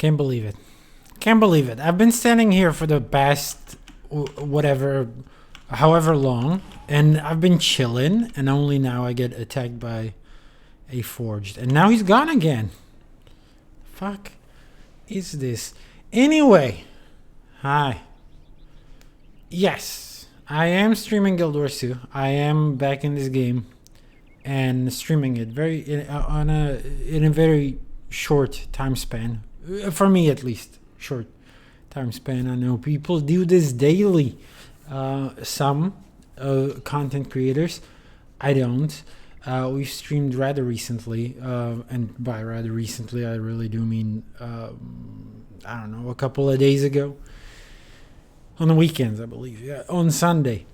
Can't believe it. Can't believe it. I've been standing here for the past whatever, however long, and I've been chilling, and only now I get attacked by a forged, and now he's gone again. Fuck is this? Anyway, hi. Yes, I am streaming Guild Wars 2. I am back in this game and streaming it in a very short time span. For me, at least, short time span. I know people do this daily. Some content creators, I don't. We've streamed rather recently, and by rather recently, I really do mean, I don't know, a couple of days ago. On the weekends, I believe. Yeah, on Sunday.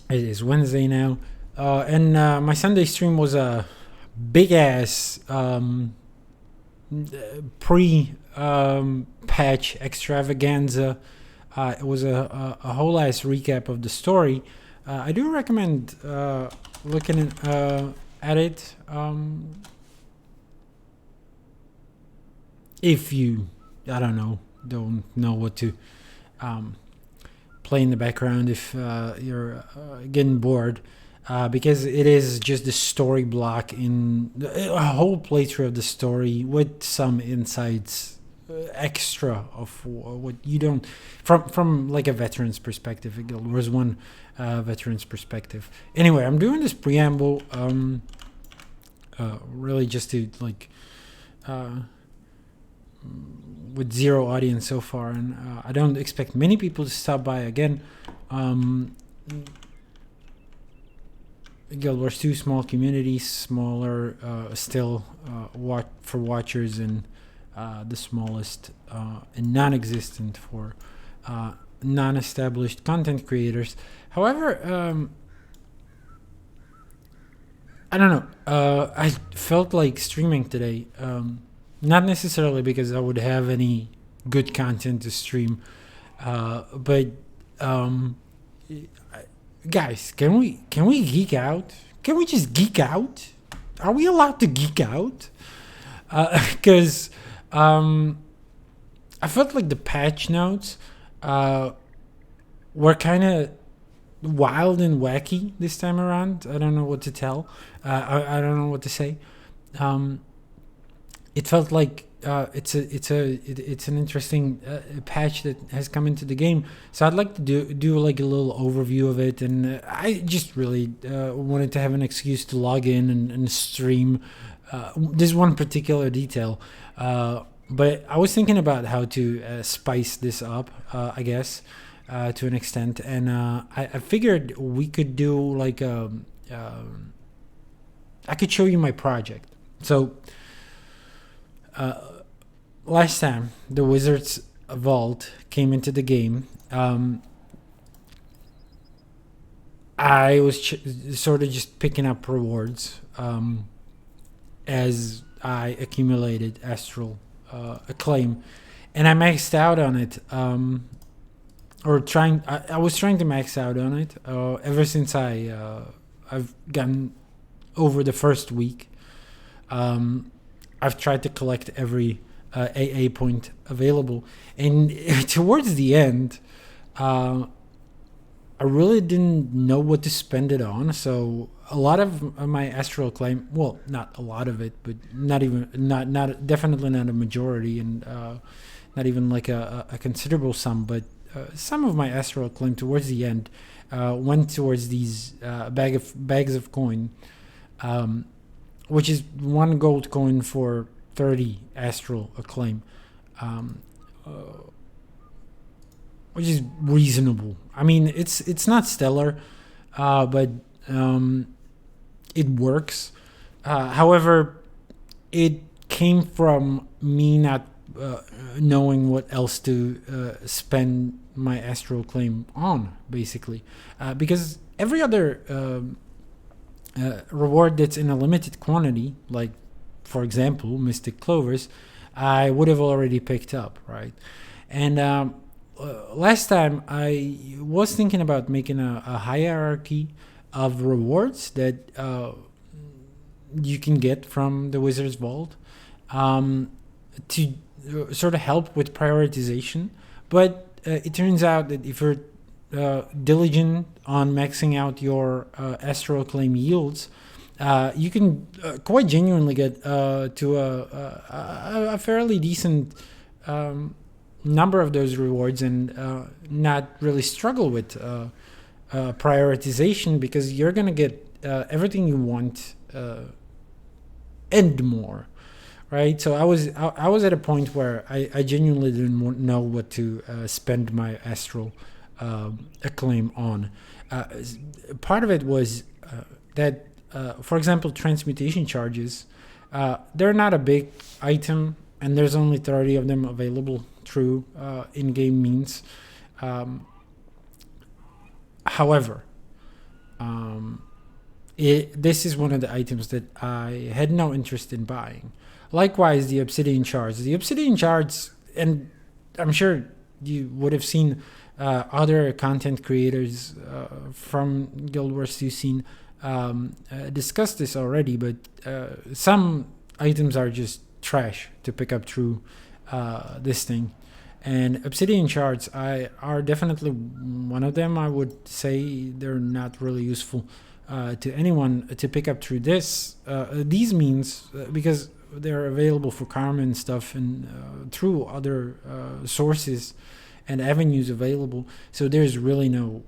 It is Wednesday now. And my Sunday stream was a big-ass pre-patch extravaganza. It was a whole-ass recap of the story. I do recommend looking at it if you, I don't know what to play in the background if you're getting bored. Because it is just the story block in a whole playthrough of the story with some insights extra of what you don't from like a veteran's perspective, a Guild Wars 1 veteran's perspective. Anyway, I'm doing this preamble really just to like with zero audience so far, and I don't expect many people to stop by again. Guild Wars 2, small communities, smaller still for watchers, and the smallest and non-existent for non-established content creators. However, I don't know. I felt like streaming today. Not necessarily because I would have any good content to stream, but guys, can we geek out? Can we just geek out? Are we allowed to geek out? Because I felt like the patch notes were kind of wild and wacky this time around. I don't know what to tell. I don't know what to say. It felt like it's an interesting patch that has come into the game. So I'd like to do like a little overview of it, and I just really wanted to have an excuse to log in and stream this one particular detail. But I was thinking about how to spice this up, I guess, to an extent, and I figured we could do like I could show you my project. So last time the Wizards Vault came into the game, I was sort of just picking up rewards as I accumulated Astral Acclaim, and I maxed out on it, I was trying to max out on it ever since I've gotten over the first week. I've tried to collect every AA point available, and towards the end, I really didn't know what to spend it on. So a lot of my Astral Acclaim, well, not a lot of it, but not definitely not a majority, and not even like a considerable sum, but some of my Astral Acclaim towards the end went towards these bags of coin. Which is 1 gold coin for 30 Astral Acclaim, which is reasonable. I mean, it's not stellar, but it works. However, it came from me not knowing what else to spend my Astral Acclaim on, basically, because every other reward that's in a limited quantity, like for example Mystic Clovers, I would have already picked up, right? And last time I was thinking about making a hierarchy of rewards that you can get from the Wizard's Vault, to sort of help with prioritization. But it turns out that if you're diligent on maxing out your Astral Acclaim yields, you can quite genuinely get to a fairly decent number of those rewards and not really struggle with prioritization, because you're going to get everything you want and more. Right, so I was at a point where I genuinely didn't know what to spend my Astral Acclaim on. Part of it was that, for example, transmutation charges, they're not a big item, and there's only 30 of them available through in-game means. However, this is one of the items that I had no interest in buying. Likewise, the Obsidian Shards. The Obsidian Shards, and I'm sure you would have seen other content creators from Guild Wars 2 scene discuss this already, but some items are just trash to pick up through this thing. And Obsidian Shards are definitely one of them. I would say they're not really useful to anyone to pick up through these means, because they're available for karma and stuff, and through other sources and avenues available. So there's really no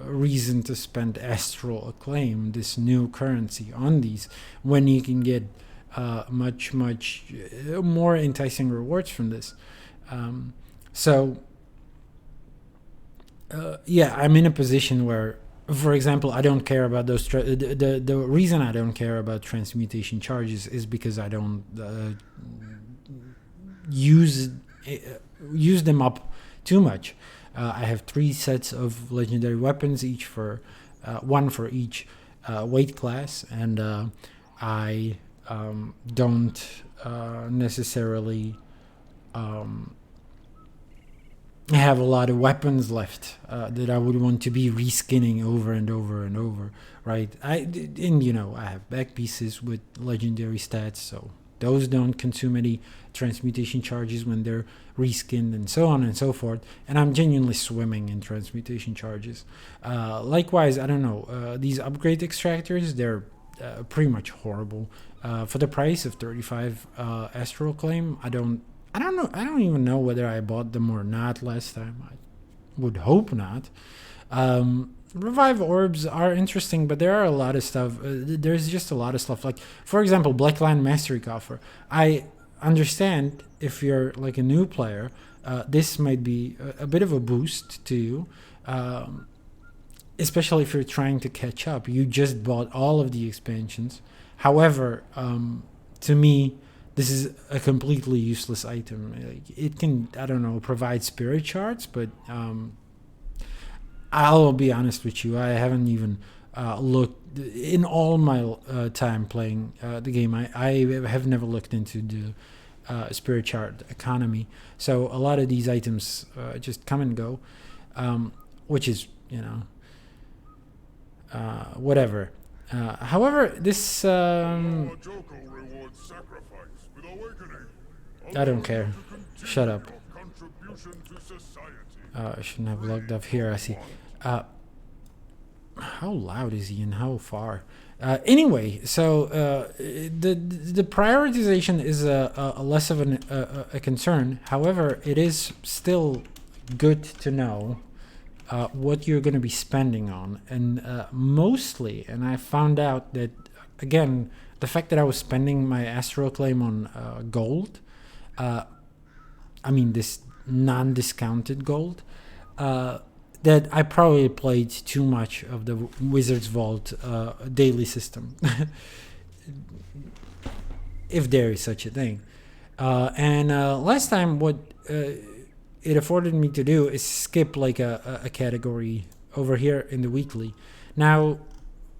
reason to spend Astral Acclaim, this new currency, on these when you can get much more enticing rewards from this. Yeah, I'm in a position where, for example, I don't care about those. The reason I don't care about transmutation charges is because I don't use them up too much. I have 3 sets of legendary weapons, each for one for each weight class, and I don't necessarily have a lot of weapons left that I would want to be reskinning over and over and over, right? I have back pieces with legendary stats, so those don't consume any transmutation charges when they're reskinned, and so on and so forth. And I'm genuinely swimming in transmutation charges. Likewise, I don't know, these upgrade extractors, they're pretty much horrible. For the price of 35 Astral Acclaim, I don't know. I don't even know whether I bought them or not last time. I would hope not. Revive orbs are interesting, but there are a lot of stuff. There's just a lot of stuff. Like, for example, Blackland Mastery Coffer. I understand if you're like a new player, this might be a bit of a boost to you, especially if you're trying to catch up. You just bought all of the expansions. However, to me, this is a completely useless item. It can, I don't know, provide spirit shards, but I'll be honest with you, I haven't even looked in all my time playing the game. I have never looked into the spirit shard economy. So a lot of these items just come and go, which is, whatever. However, this I don't care. Shut up. I shouldn't have logged up here. I see. How loud is he and how far? Anyway, so the prioritization is a less of a concern. However, it is still good to know what you're going to be spending on, and mostly. And I found out that, again, the fact that I was spending my Astral Acclaim on gold. This non-discounted gold, that I probably played too much of the Wizard's Vault daily system, if there is such a thing. And last time, what it afforded me to do is skip like a category over here in the weekly. Now,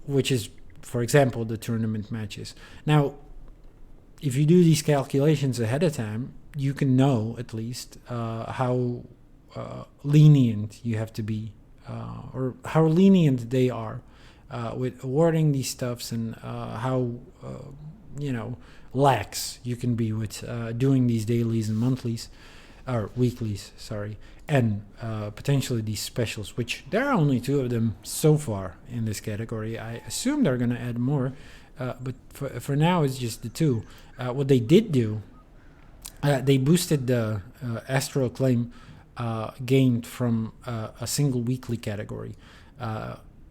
which is, for example, the tournament matches. Now, if you do these calculations ahead of time, you can know at least how lenient you have to be, or how lenient they are with awarding these stuffs, and how lax you can be with doing these dailies and monthlies, or weeklies, sorry, and potentially these specials, which there are only 2 of them so far in this category. I assume they're going to add more, but for now it's just the 2. What they did do, they boosted the Astral Acclaim gained from a single weekly category.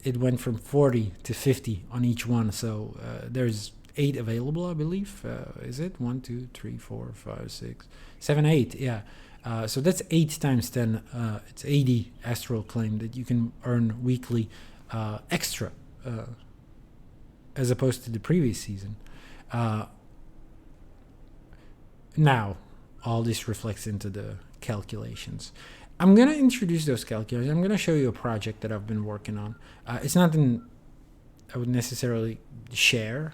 It went from 40 to 50 on each one, so there's 8 available, I believe. Is it 1, 2, 3, 4, 5, 6, 7, 8? Yeah. So that's 8 times 10. It's 80 Astral Acclaim that you can earn weekly extra, as opposed to the previous season. Now, all this reflects into the calculations. I'm going to introduce those calculators. I'm going to show you a project that I've been working on. It's nothing I would necessarily share.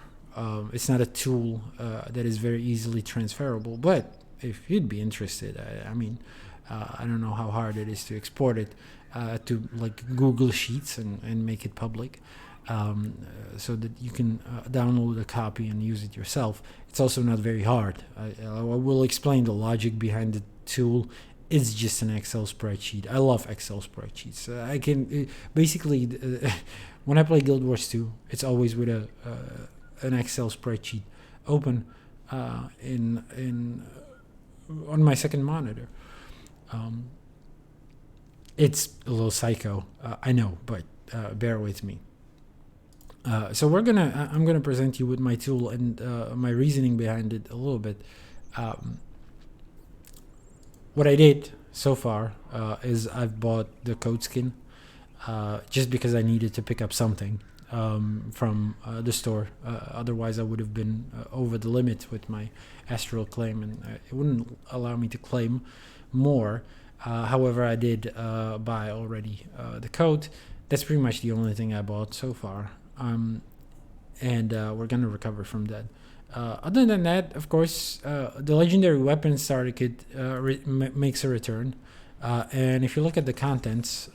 It's not a tool that is very easily transferable, but if you'd be interested, I don't know how hard it is to export it to like Google Sheets and make it public, so that you can download a copy and use it yourself. It's also not very hard. I will explain the logic behind the tool. It's just an Excel spreadsheet. I love Excel spreadsheets. I can basically when I play Guild Wars 2, it's always with an Excel spreadsheet open on my second monitor. It's a little psycho, I know, but bear with me. So I'm gonna present you with my tool and my reasoning behind it a little bit. What I did so far is I've bought the code skin just because I needed to pick up something from the store. Otherwise, I would have been over the limit with my Astral Acclaim, and it wouldn't allow me to claim more. However, I did buy already the code. That's pretty much the only thing I bought so far. And we're going to recover from that. Other than that, of course, the legendary weapon starter kit makes a return. And if you look at the contents,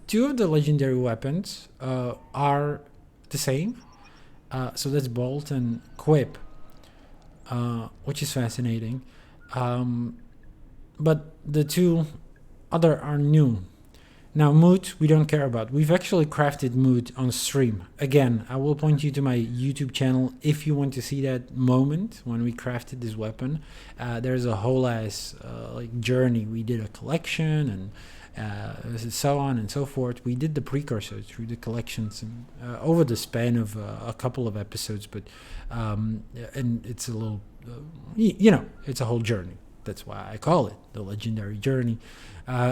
2 of the legendary weapons are the same. So that's Bolt and Quip, which is fascinating. But the 2 other are new. Now, Mood, we don't care about. We've actually crafted Mood on stream. Again, I will point you to my YouTube channel if you want to see that moment when we crafted this weapon. There's a whole ass journey. We did a collection and so on and so forth. We did the precursor through the collections and over the span of a couple of episodes. But and it's a little, it's a whole journey. That's why I call it the legendary journey.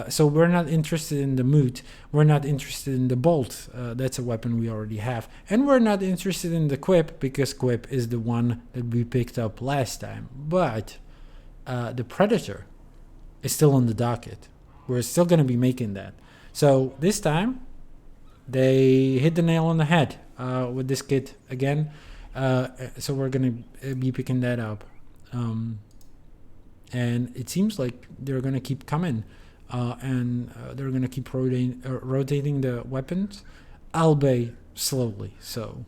So we're not interested in the Moot. We're not interested in the Bolt. That's a weapon we already have. And we're not interested in the Quip because Quip is the one that we picked up last time. But the Predator is still on the docket. We're still going to be making that. So this time, they hit the nail on the head with this kit again. So we're going to be picking that up. And it seems like they're going to keep coming. And they're going to keep rotating the weapons, albeit slowly. So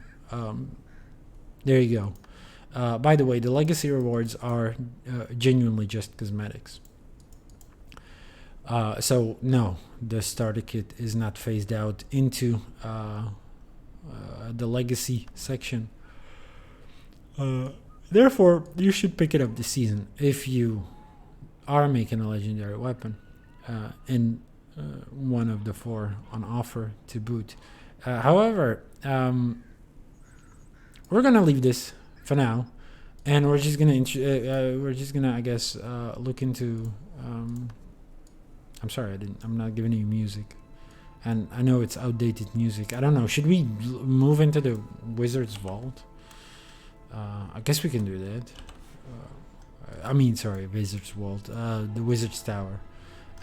there you go. By the way, the legacy rewards are genuinely just cosmetics. So no, the starter kit is not phased out into the legacy section. Therefore, you should pick it up this season if you are making a legendary weapon. In one of the 4 on offer to boot. However, we're gonna leave this for now, and we're just gonna I guess look into. I'm sorry, I'm not giving you music, and I know it's outdated music. I don't know. Should we move into the Wizard's Vault? I guess we can do that. Wizard's Vault. The Wizard's Tower.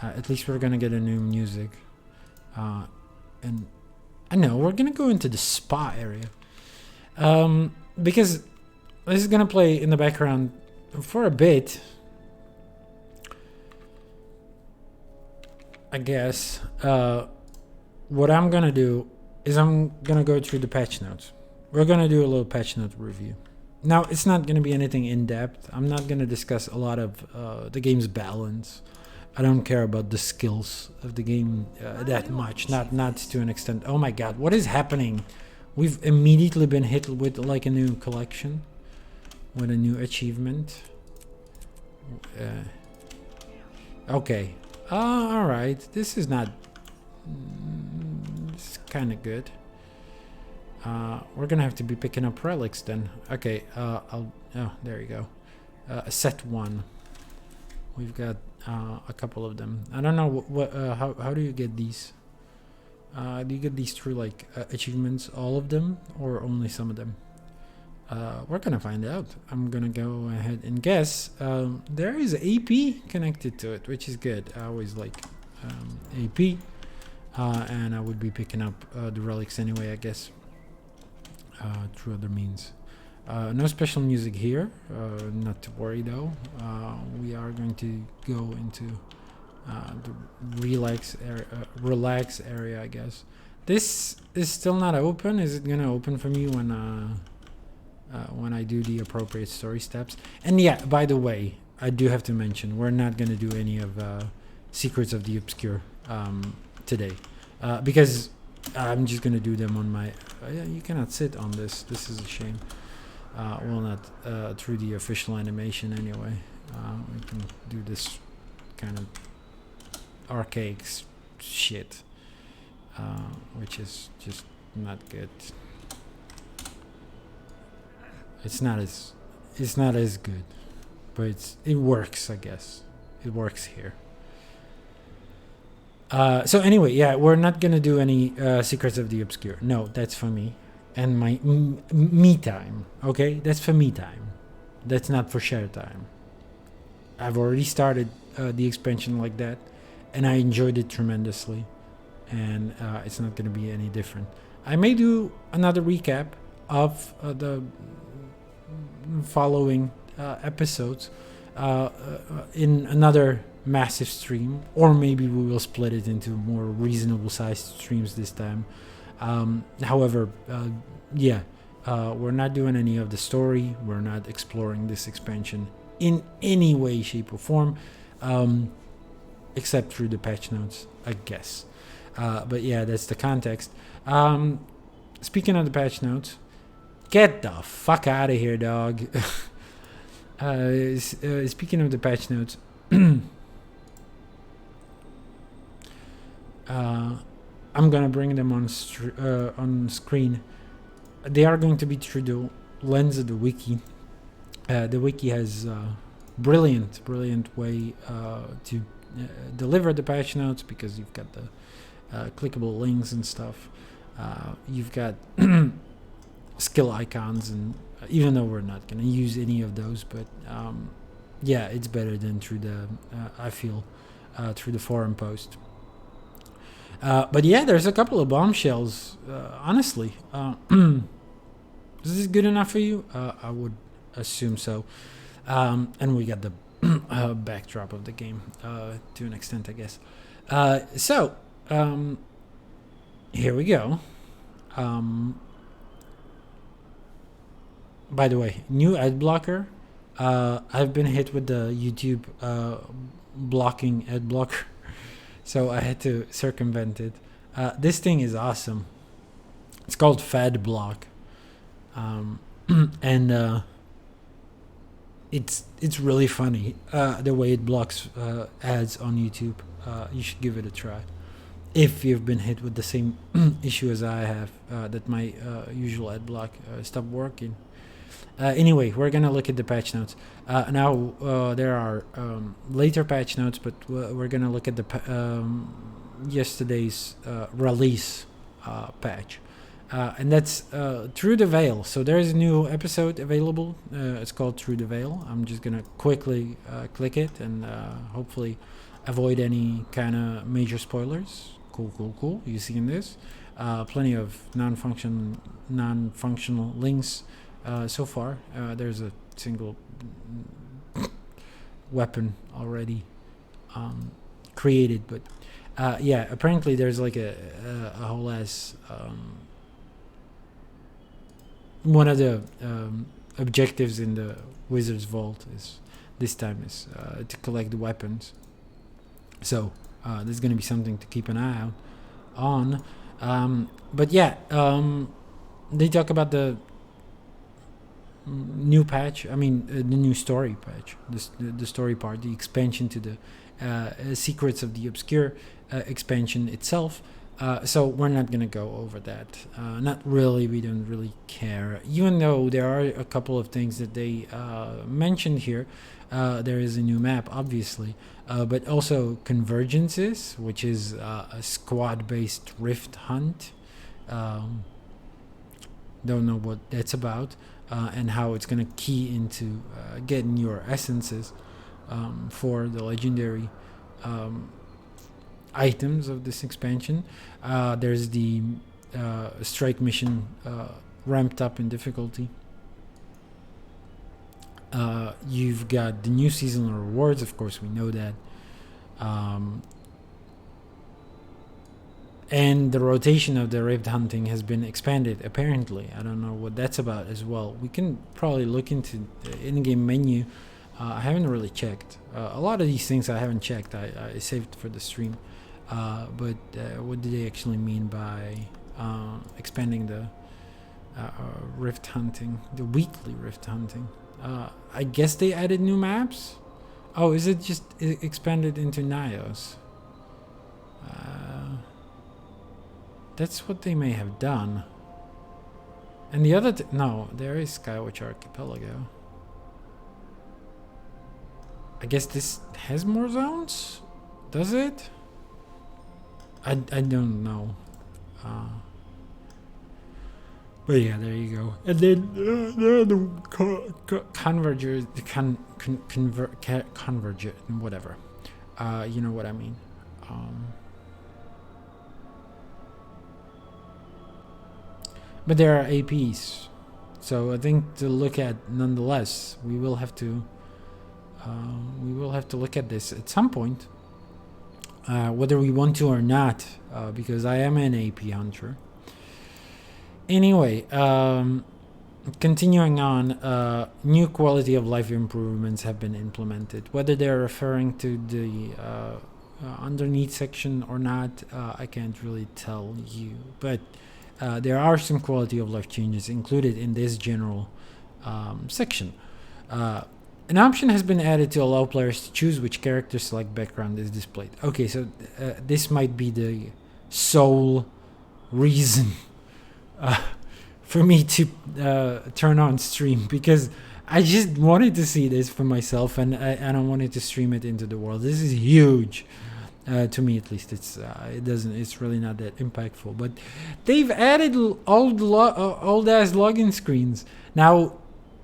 At least we're gonna get a new music, and I know we're gonna go into the spa area, because this is gonna play in the background for a bit, I guess. What I'm gonna do is I'm gonna go through the patch notes. We're gonna do a little patch note review. Now, it's not going to be anything in depth. I'm not going to discuss a lot of the game's balance. I don't care about the skills of the game that much. Not to an extent. Oh my god, what is happening? We've immediately been hit with like a new collection, with a new achievement. Okay. All right. This is not. It's kind of good. We're gonna have to be picking up relics then. Okay. Oh, there you go. Set 1. We've got a couple of them. I don't know how do you get these? Do you get these through like achievements, all of them, or only some of them? We're gonna find out. I'm gonna go ahead and guess. There is AP connected to it, which is good. I always like AP, and I would be picking up the relics anyway, I guess, through other means. No special music here, not to worry though. We are going to go into the relax area, I guess. This is still not open. Is it gonna open for me when I do the appropriate story steps? And yeah, by the way, I do have to mention we're not gonna do any of Secrets of the Obscure today, because I'm just gonna do them on my. Yeah, you cannot sit on this. This is a shame. Well, not through the official animation anyway. We can do this kind of archaic shit, which is just not good. It's not as good, but it works, I guess. It works here. So anyway, yeah, we're not gonna do any Secrets of the Obscure. No, that's for me and my me time. Okay, that's for me time. That's not for share time. I've already started the expansion like that, and I enjoyed it tremendously, and it's not gonna be any different. I may do another recap of the following episodes in another massive stream, or maybe we will split it into more reasonable sized streams this time. However, we're not doing any of the story. We're not exploring this expansion in any way, shape, or form, except through the patch notes, I guess. But yeah, that's the context. Speaking of the patch notes, get the fuck out of here, dog. Speaking of the patch notes, I'm gonna bring them on screen. They are going to be through the lens of the wiki. The wiki has brilliant way to deliver the patch notes, because you've got the clickable links and stuff. You've got skill icons, and even though we're not gonna use any of those, but yeah, it's better than through the I feel through the forum post. But yeah, there's a couple of bombshells. Honestly, is this good enough for you? I would assume so. And we got the backdrop of the game to an extent, I guess. So here we go. By the way, new ad blocker. I've been hit with the YouTube blocking ad blocker. So I had to circumvent it. This thing is awesome. It's called Fad Block, and it's really funny the way it blocks ads on YouTube. You should give it a try if you've been hit with the same issue as I have, that my usual ad block stopped working. Anyway, we're gonna look at the patch notes. Now there are later patch notes, but we're gonna look at the yesterday's release patch, and that's Through the Veil. So there's a new episode available. It's called Through the Veil. I'm just gonna quickly click it and hopefully avoid any kind of major spoilers. Cool. You seeing this? Plenty of non-functional links. So far, there's a single weapon already created, but yeah, apparently there's like a whole ass one of the objectives in the Wizard's Vault is this time is to collect the weapons. So there's going to be something to keep an eye out on. But yeah, they talk about the new patch. I mean, the new story patch, the story part, the expansion to the Secrets of the Obscure expansion itself. So we're not going to go over that. Not really. We don't really care. Even though there are a couple of things that they mentioned here. There is a new map, obviously. But also Convergences, which is a squad-based rift hunt. Don't know what that's about. And how it's going to key into getting your essences for the legendary items of this expansion. There's the strike mission ramped up in difficulty. You've got the new seasonal rewards, of course, we know that. And the rotation of the rift hunting has been expanded, apparently. I don't know what that's about as well. We can probably look into the in-game menu. I haven't really checked. A lot of these things I haven't checked. I saved for the stream. But what do they actually mean by expanding the rift hunting, the weekly rift hunting? I guess they added new maps? Oh, is it just expanded into Nios? That's what they may have done. And the other... no, there is Skywatch Archipelago. I guess this has more zones? Does it? I don't know. But yeah, there you go. And then the convergers, converge, whatever. You know what I mean. But there are APs, so I think to look at nonetheless, we will have to look at this at some point, whether we want to or not, because I am an AP hunter. Anyway, continuing on, new quality of life improvements have been implemented. Whether they're referring to the underneath section or not, I can't really tell you. But there are some quality of life changes included in this general section. An option has been added to allow players to choose which character select background is displayed. Okay, so this might be the sole reason for me to turn on stream, because I just wanted to see this for myself, and I wanted to stream it into the world. This is huge. To me, at least, it's really not that impactful. But they've added old ass login screens. Now,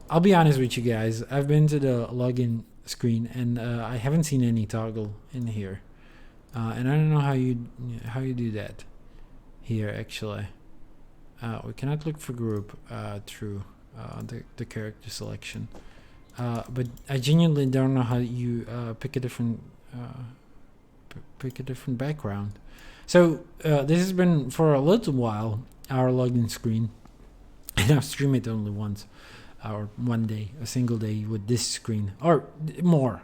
I'll be honest with you guys. I've been to the login screen, and I haven't seen any toggle in here. And I don't know how you do that here. Actually, we cannot look for group through the character selection. But I genuinely don't know how you pick a different background. So this has been for a little while our login screen, and I've streamed it only once, or one day, a single day with this screen, or more.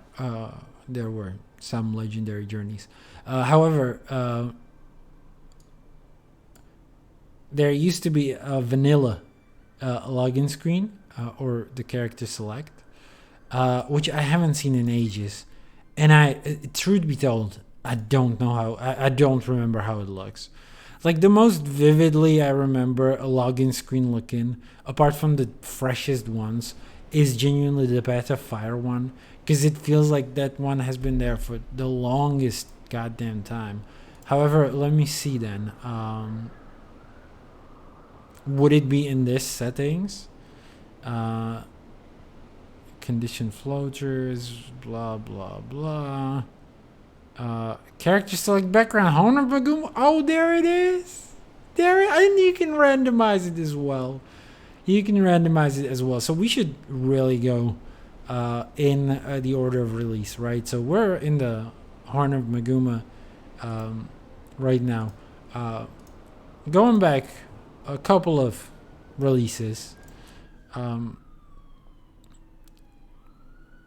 There were some legendary journeys. However, there used to be a vanilla login screen, or the character select, which I haven't seen in ages. And truth be told, I don't know how. I don't remember how it looks. Like, the most vividly I remember a login screen looking, apart from the freshest ones, is genuinely the Path of Fire one, because it feels like that one has been there for the longest goddamn time. However, let me see then. Would it be in this settings? Condition floaters, blah blah blah. Character select background, Horn of Bagum. Oh, there it is. And you can randomize it as well. So we should really go in the order of release, right? So we're in the Horn of Maguma right now. Going back a couple of releases.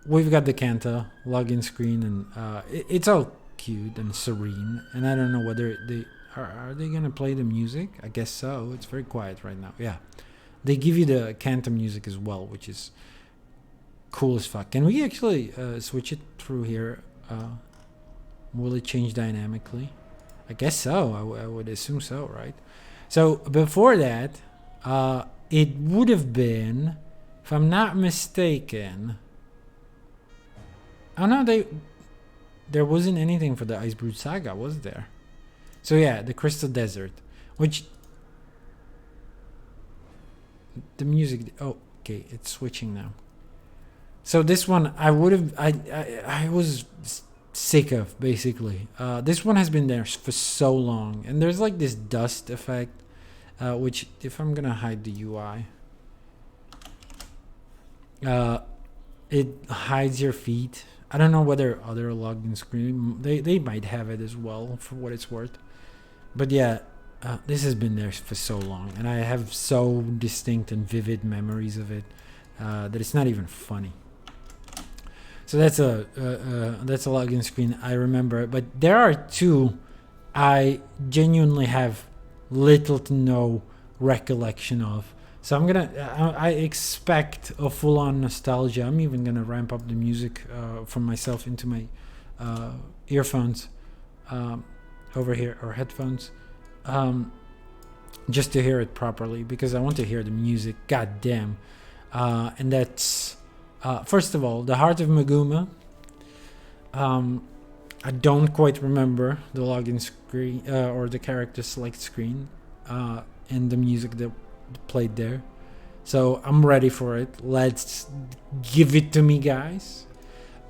we've got the Kanta login screen, and it's all cute and serene. And I don't know whether they are they gonna play the music. I guess so. It's very quiet right now. Yeah, they give you the Kanta music as well, which is cool as fuck. Can we actually switch it through here? Will it change dynamically? I guess so. I would assume so, right? So before that, it would have been, if I'm not mistaken. Oh no, there wasn't anything for the Icebrood Saga, was there? So yeah, the Crystal Desert, which the music. Oh, okay, it's switching now. So this one, I was sick of, basically. This one has been there for so long, and there's like this dust effect, which, if I'm gonna hide the UI, it hides your feet. I don't know whether other login screen, they might have it as well, for what it's worth. But yeah, this has been there for so long, and I have so distinct and vivid memories of it that it's not even funny. So that's a login screen I remember. But there are two I genuinely have little to no recollection of. So I expect a full-on nostalgia. I'm even gonna ramp up the music from myself into my earphones over here, or headphones, just to hear it properly, because I want to hear the music. God damn. And that's first of all, the Heart of Maguma. I don't quite remember the login screen or the character select screen and the music that played there. So I'm ready for it. Let's give it to me, guys.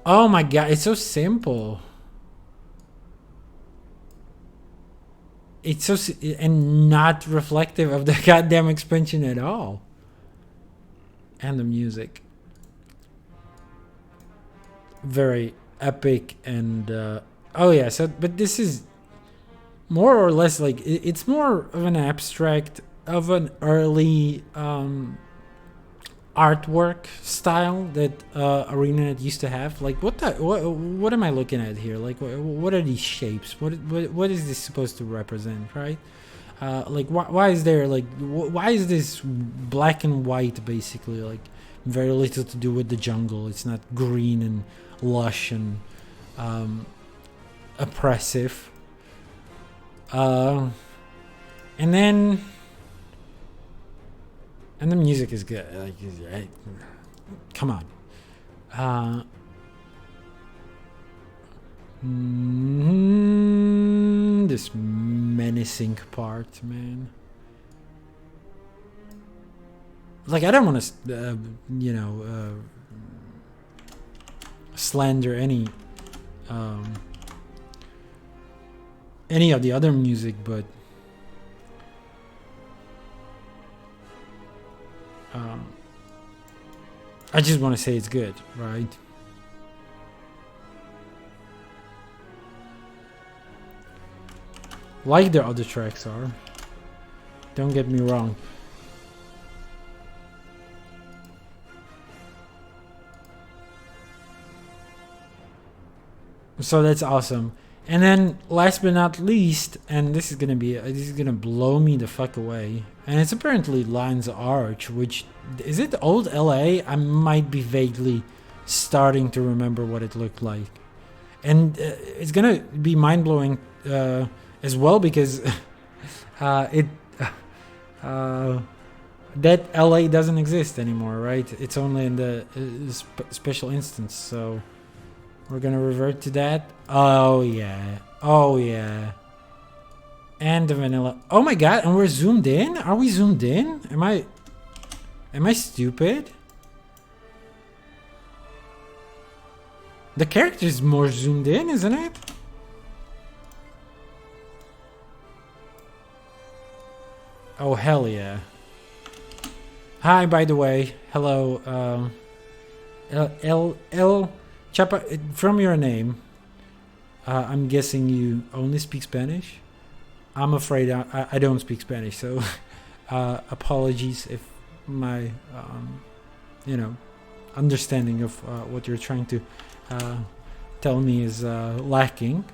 Oh my god, it's so simple. It's so and not reflective of the goddamn expansion at all. And the music, very epic. And oh yeah, so but this is more or less like it's more of an abstract of an early artwork style that ArenaNet used to have. Like what am I looking at here? Like what are these shapes? What is this supposed to represent, right? Like why is there like why is this black and white, basically? Like very little to do with the jungle. It's not green and lush and oppressive. And then the music is good. Like, come on. This menacing part, man. Like, I don't want to, slander any of the other music, but I just want to say it's good, right? Like the other tracks are. Don't get me wrong. So that's awesome. And then last but not least, and this is gonna blow me the fuck away. And it's apparently Lion's Arch, which is it old LA? I might be vaguely starting to remember what it looked like. And it's gonna be mind blowing as well, because that LA doesn't exist anymore, right? It's only in the special instance. So we're gonna revert to that. Oh yeah. And the vanilla. Oh my god, and we're zoomed in? Are we zoomed in? Am I stupid? The character is more zoomed in, isn't it? Oh hell yeah. Hi, by the way. Hello, El Chapa, from your name, I'm guessing you only speak Spanish. I'm afraid I don't speak Spanish, so understanding of what you're trying to tell me is lacking.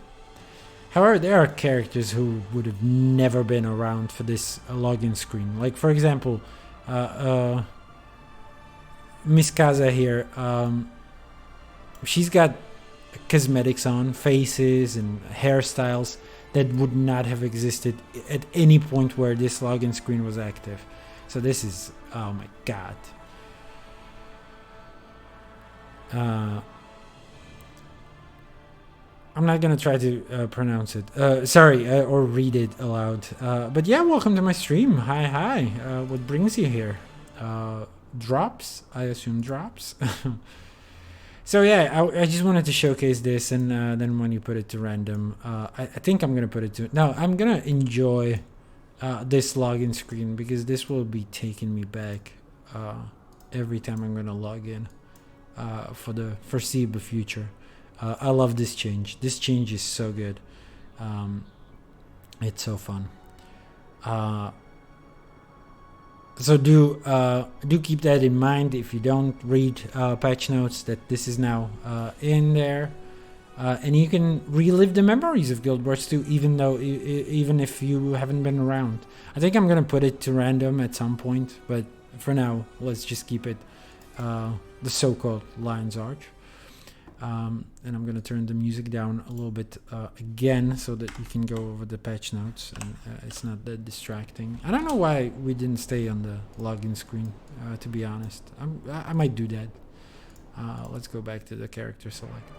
However, there are characters who would have never been around for this login screen. Like, for example, Miss Kaza here. She's got cosmetics on, faces and hairstyles that would not have existed at any point where this login screen was active. So this is, oh my god. I'm not gonna try to pronounce it. Or read it aloud. But yeah, welcome to my stream. Hi. What brings you here? Drops? I assume drops. So yeah, I just wanted to showcase this, and then when you put it to random, I think I'm gonna put it to. No, I'm gonna enjoy this login screen because this will be taking me back every time I'm gonna log in for the foreseeable future. I love this change. This change is so good. It's so fun. So do keep that in mind if you don't read patch notes, that this is now in there, and you can relive the memories of Guild Wars 2 even if you haven't been around. I think I'm gonna put it to random at some point, but for now let's just keep it the so-called Lion's Arch. And I'm gonna turn the music down a little bit again so that you can go over the patch notes and it's not that distracting. I don't know why we didn't stay on the login screen, to be honest. I might do that. Let's go back to the character select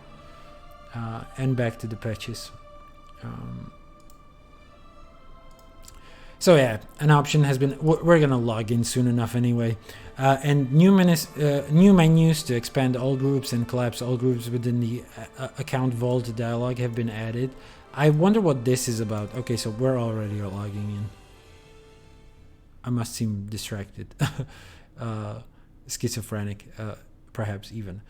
and back to the patches. So yeah, an option has been. We're gonna log in soon enough anyway. And new menus to expand all groups and collapse all groups within the account vault dialog have been added. I wonder what this is about. Okay, so we're already logging in. I must seem distracted. Schizophrenic, perhaps even.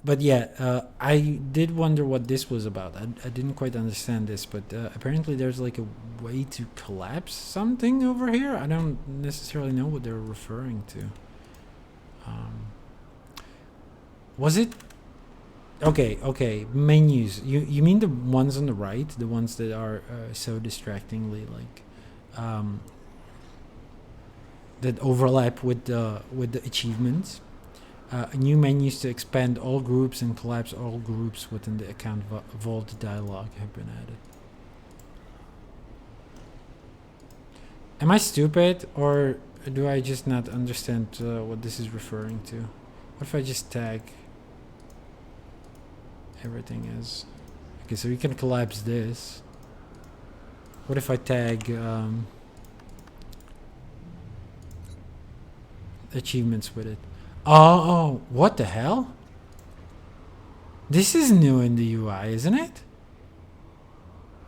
But yeah, I did wonder what this was about. I didn't quite understand this, but apparently there's like a way to collapse something over here. I don't necessarily know what they're referring to. Was it? Okay, menus. You mean the ones on the right? The ones that are so distractingly like that overlap with the achievements? New menus to expand all groups and collapse all groups within the account vault dialog have been added. Am I stupid, or do I just not understand what this is referring to? What if I just tag everything as... Okay, so you can collapse this. What if I tag achievements with it? Oh, what the hell? This is new in the UI, isn't it?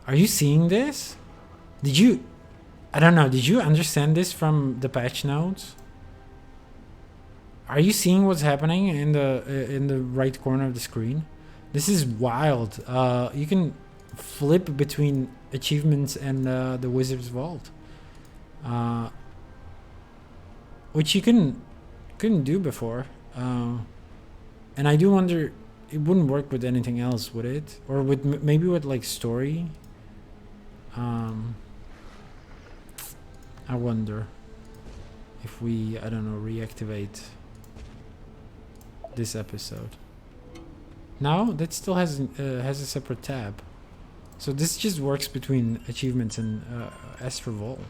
Are you seeing this? Did you... I don't know, did you understand this from the patch notes? Are you seeing what's happening in the right corner of the screen? This is wild. You can flip between achievements and the Wizard's Vault. Which you couldn't do before. And I do wonder, it wouldn't work with anything else, would it? Or with maybe with like story? I wonder if we, I don't know, reactivate this episode. No, that still has a separate tab. So this just works between achievements and Astral Vault.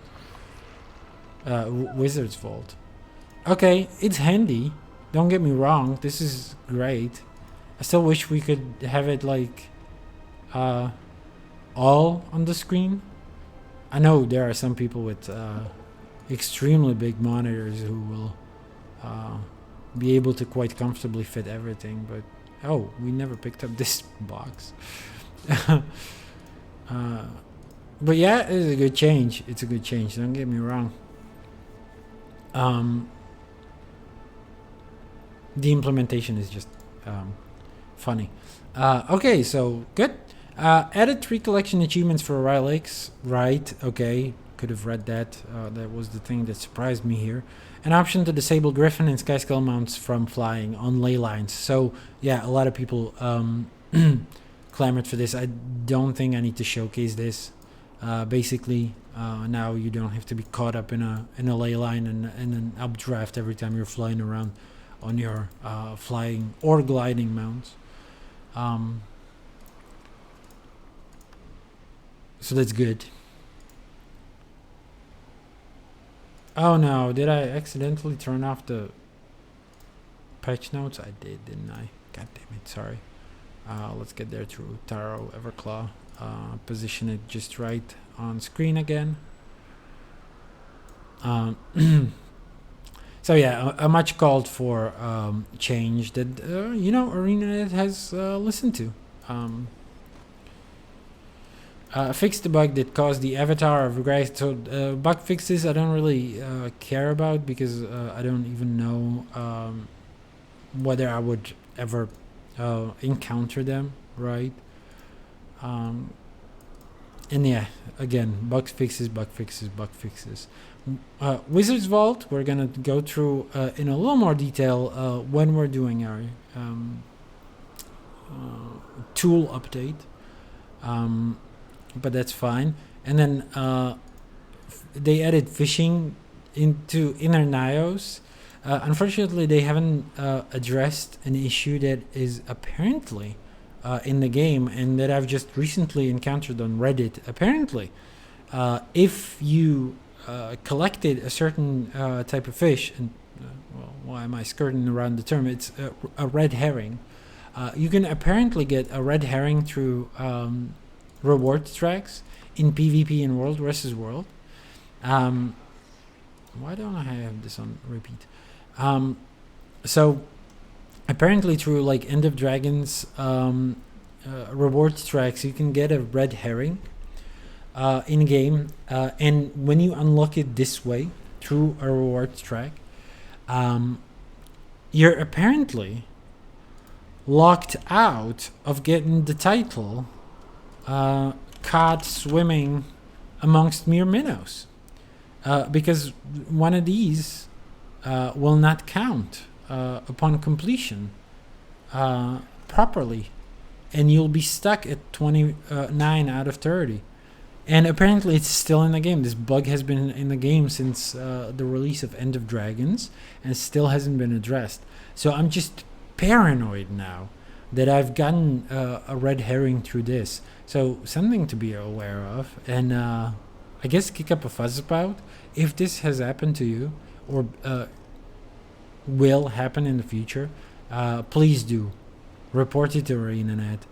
Wizard's Vault. Okay, it's handy. Don't get me wrong. This is great. I still wish we could have it like all on the screen. I know there are some people with extremely big monitors who will be able to quite comfortably fit everything, but oh, we never picked up this box. But yeah, it's a good change. It's a good change. Don't get me wrong. The implementation is just funny. Okay, so good. Added 3 collection achievements for Rylix. Right, okay. Could have read that. That was the thing that surprised me here. An option to disable Griffin and Skyscale mounts from flying on ley lines. So yeah, a lot of people clamored for this. I don't think I need to showcase this. Basically, now you don't have to be caught up in a ley line and an updraft every time you're flying around on your flying or gliding mounts. So that's good. Oh no, did I accidentally turn off the patch notes? I did, didn't I? God damn it, sorry. Let's get there through Taro Everclaw. Position it just right on screen again. So yeah, a much called for change that ArenaNet has listened to. Fixed the bug that caused the avatar of regress. So bug fixes I don't really care about because I don't even know whether I would ever encounter them, right? And yeah, again, bug fixes. Wizard's Vault, we're gonna go through in a little more detail when we're doing our tool update. But that's fine. And then they added fishing into inner Nios. Unfortunately, they haven't addressed an issue that is apparently in the game and that I've just recently encountered on Reddit. Apparently, if you collected a certain type of fish, and well, why am I skirting around the term? It's a red herring. You can apparently get a red herring through reward tracks in PvP in World vs. World. Why don't I have this on repeat? So apparently through like End of Dragons reward tracks, you can get a red herring in game, and when you unlock it this way through a reward track, you're apparently locked out of getting the title caught swimming amongst mere minnows, because one of these will not count upon completion properly, and you'll be stuck at 29 out of 30. And apparently it's still in the game. This bug has been in the game since the release of End of Dragons and still hasn't been addressed. So I'm just paranoid now that I've gotten a red herring through this. So something to be aware of, and I guess kick up a fuss about. If this has happened to you or will happen in the future, please do report it to ArenaNet.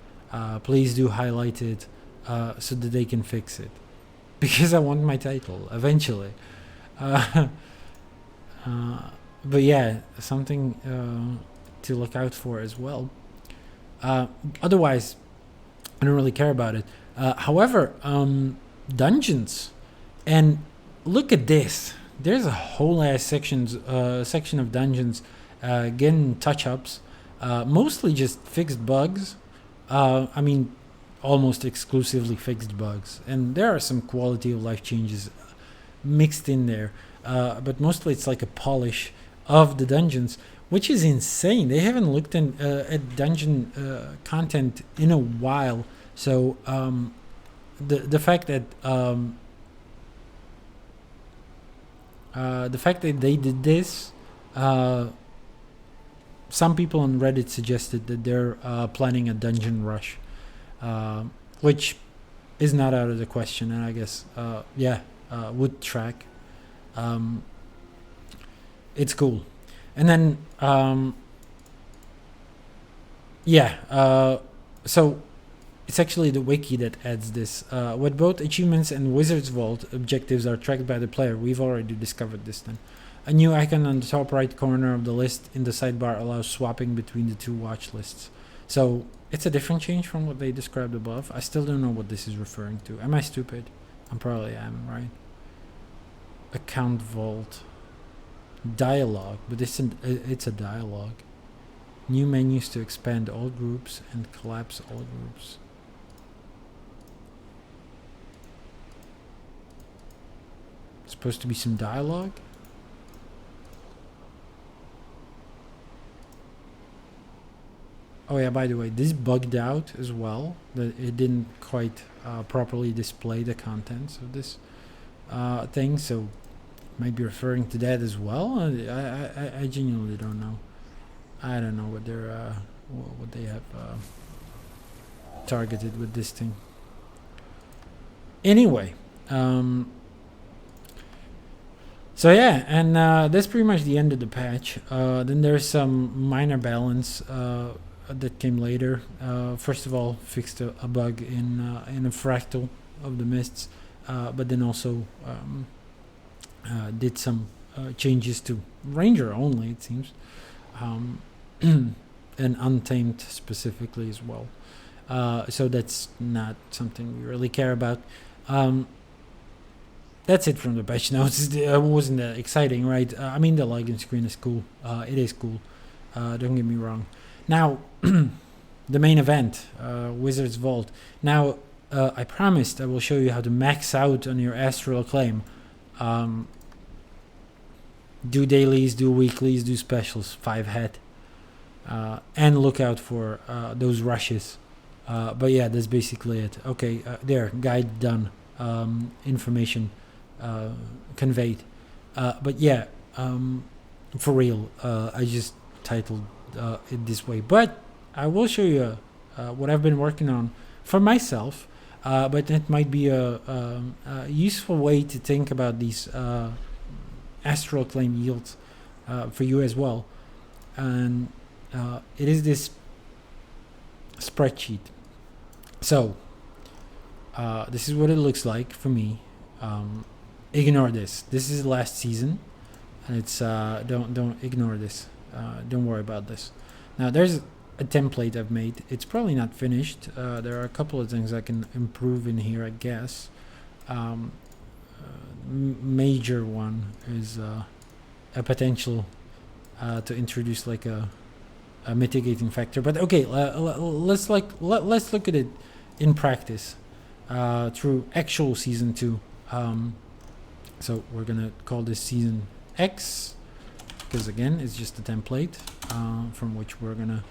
Please do highlight it so that they can fix it, because I want my title eventually. But yeah, something to look out for as well. Otherwise, I don't really care about it. However, dungeons, and look at this. There's a whole ass section of dungeons getting touch-ups, mostly just fixed bugs. I mean, almost exclusively fixed bugs, and there are some quality of life changes mixed in there, but mostly it's like a polish of the dungeons, which is insane. They haven't looked at dungeon content in a while. So the fact that they did this, some people on Reddit suggested that they're planning a dungeon rush, which is not out of the question. And I guess would track. It's cool. And then so it's actually the wiki that adds this. What both achievements and Wizard's Vault objectives are tracked by the player. We've already discovered this then. A new icon on the top right corner of the list in the sidebar allows swapping between the two watch lists. So it's a different change from what they described above. I still don't know what this is referring to. Am I stupid? I probably am, right? Account Vault. Dialogue, but it's a dialogue. New menus to expand all groups and collapse all groups. Supposed to be some dialogue? Oh yeah, by the way, this bugged out as well. That it didn't quite properly display the contents of this thing, so might be referring to that as well. I genuinely don't know. I don't know what they're what they have targeted with this thing. Anyway, so yeah, and that's pretty much the end of the patch. Then there's some minor balance that came later. First of all, fixed a bug in a fractal of the mists, but then also did some changes to Ranger only, it seems, and Untamed specifically as well. So that's not something we really care about. That's it from the patch notes. It wasn't that exciting, right? I mean, the login screen is cool. It is cool. Don't get me wrong. Now, the main event, Wizard's Vault. Now, I promised I will show you how to max out on your Astral Acclaim. Do dailies, do weeklies, do specials, 5 head. And look out for those rushes. But yeah, that's basically it. Okay, there, guide done. Information conveyed. But yeah, for real, I just titled it this way. But I will show you what I've been working on for myself. But it might be a useful way to think about these Astral Acclaim yields for you as well. And it is this spreadsheet. So this is what it looks like for me. Ignore this. This is last season, and it's don't ignore this. Don't worry about this. Now there's a template I've made. It's probably not finished. There are a couple of things I can improve in here, I guess. Major one is a potential to introduce like a mitigating factor. But okay, let's look at it in practice through actual season 2. So we're gonna call this season X because again it's just a template from which we're gonna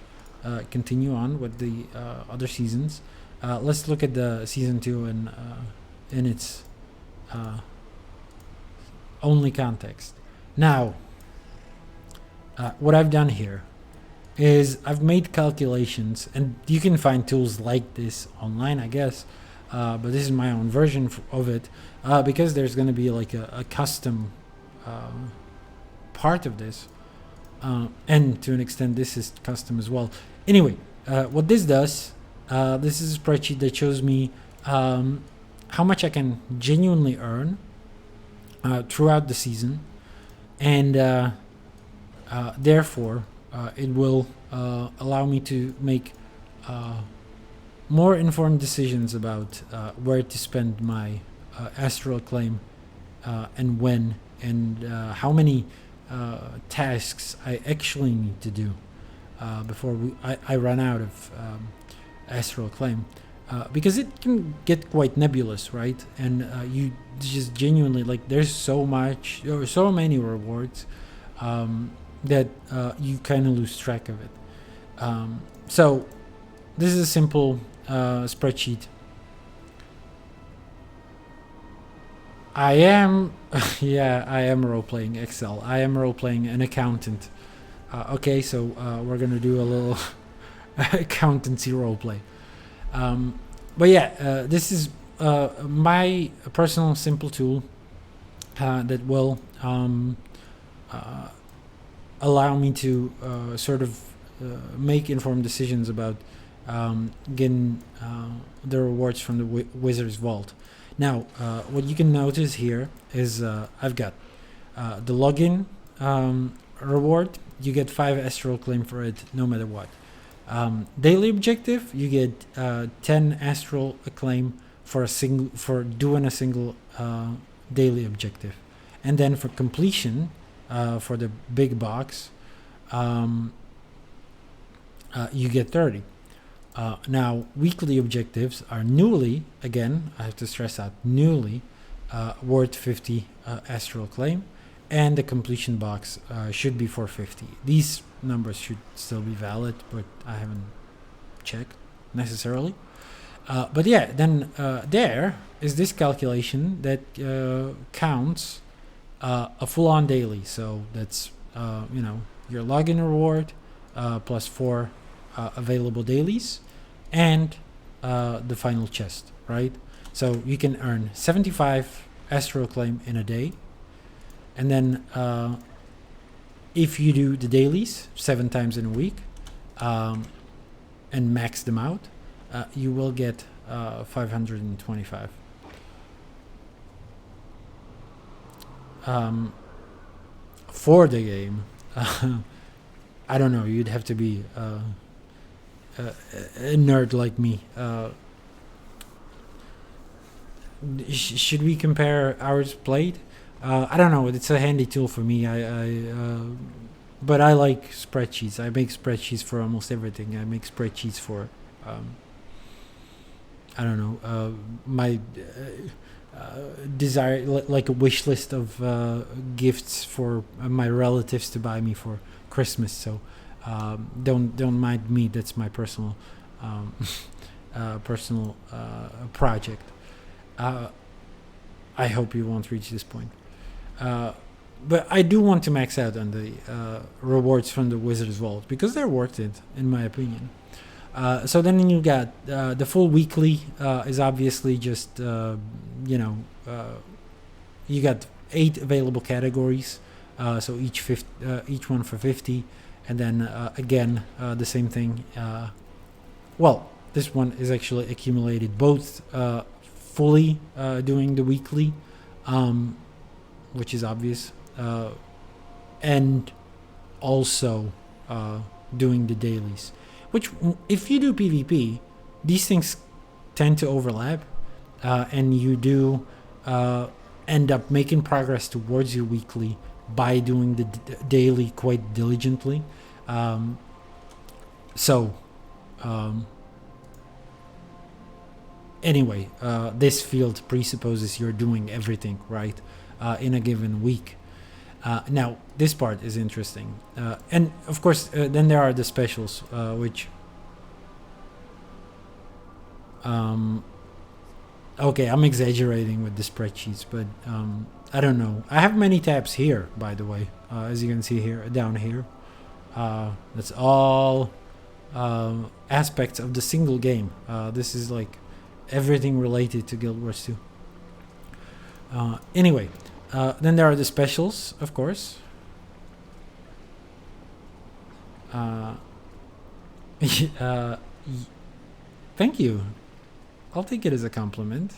continue on with the other seasons. Let's look at the season 2 and in its only context. Now, what I've done here is I've made calculations, and you can find tools like this online, I guess. But this is my own version of it because there's going to be like a custom part of this, and to an extent this is custom as well. Anyway, what this does, this is a spreadsheet that shows me how much I can genuinely earn throughout the season, and therefore it will allow me to make more informed decisions about where to spend my Astral Acclaim and when, and how many tasks I actually need to do before I run out of Astral Acclaim. Because it can get quite nebulous, right? And you just genuinely, like, there's so much, or so many rewards that you kind of lose track of it. So this is a simple spreadsheet. I am role-playing Excel. I am role-playing an accountant. Okay, so we're gonna do a little accountancy roleplay. But yeah, this is my personal simple tool that will allow me to sort of make informed decisions about getting the rewards from the Wizard's Vault. Now, what you can notice here is I've got the login reward. You get 5 Astral Acclaim for it, no matter what. Daily objective, you get 10 Astral Acclaim for doing a single daily objective, and then for completion, for the big box, you get 30. Now, weekly objectives are newly, again, I have to stress out, newly worth 50 Astral Acclaim, and the completion box should be 450. These numbers should still be valid, but I haven't check necessarily. But yeah, then there is this calculation that counts a full-on daily. So that's your login reward plus 4 available dailies and the final chest, right? So you can earn 75 Astral Acclaim in a day, and then if you do the dailies 7 times in a week and max them out, you will get 525. For the game, I don't know, you'd have to be a nerd like me. Should we compare hours played? I don't know. It's a handy tool for me. But I like spreadsheets. I make spreadsheets for almost everything. I make spreadsheets for, I don't know, my desire, like a wish list of gifts for my relatives to buy me for Christmas. So don't mind me. That's my personal project. I hope you won't reach this point. But I do want to max out on the rewards from the Wizard's Vault because they're worth it, in my opinion. So then you got the full weekly is obviously just, you got 8 available categories. So each one for 50. And then again, the same thing. Well, this one is actually accumulated both fully doing the weekly, which is obvious, and also doing the dailies, which if you do PvP, these things tend to overlap, and you do end up making progress towards your weekly by doing the daily quite diligently. Anyway, this field presupposes you're doing everything right in a given week. Now, this part is interesting. And, of course, then there are the specials, which... okay, I'm exaggerating with the spreadsheets, but I don't know. I have many tabs here, by the way, as you can see here, down here. That's all aspects of the single game. This is like everything related to Guild Wars 2. Anyway, then there are the specials, of course. Thank you. I'll take it as a compliment.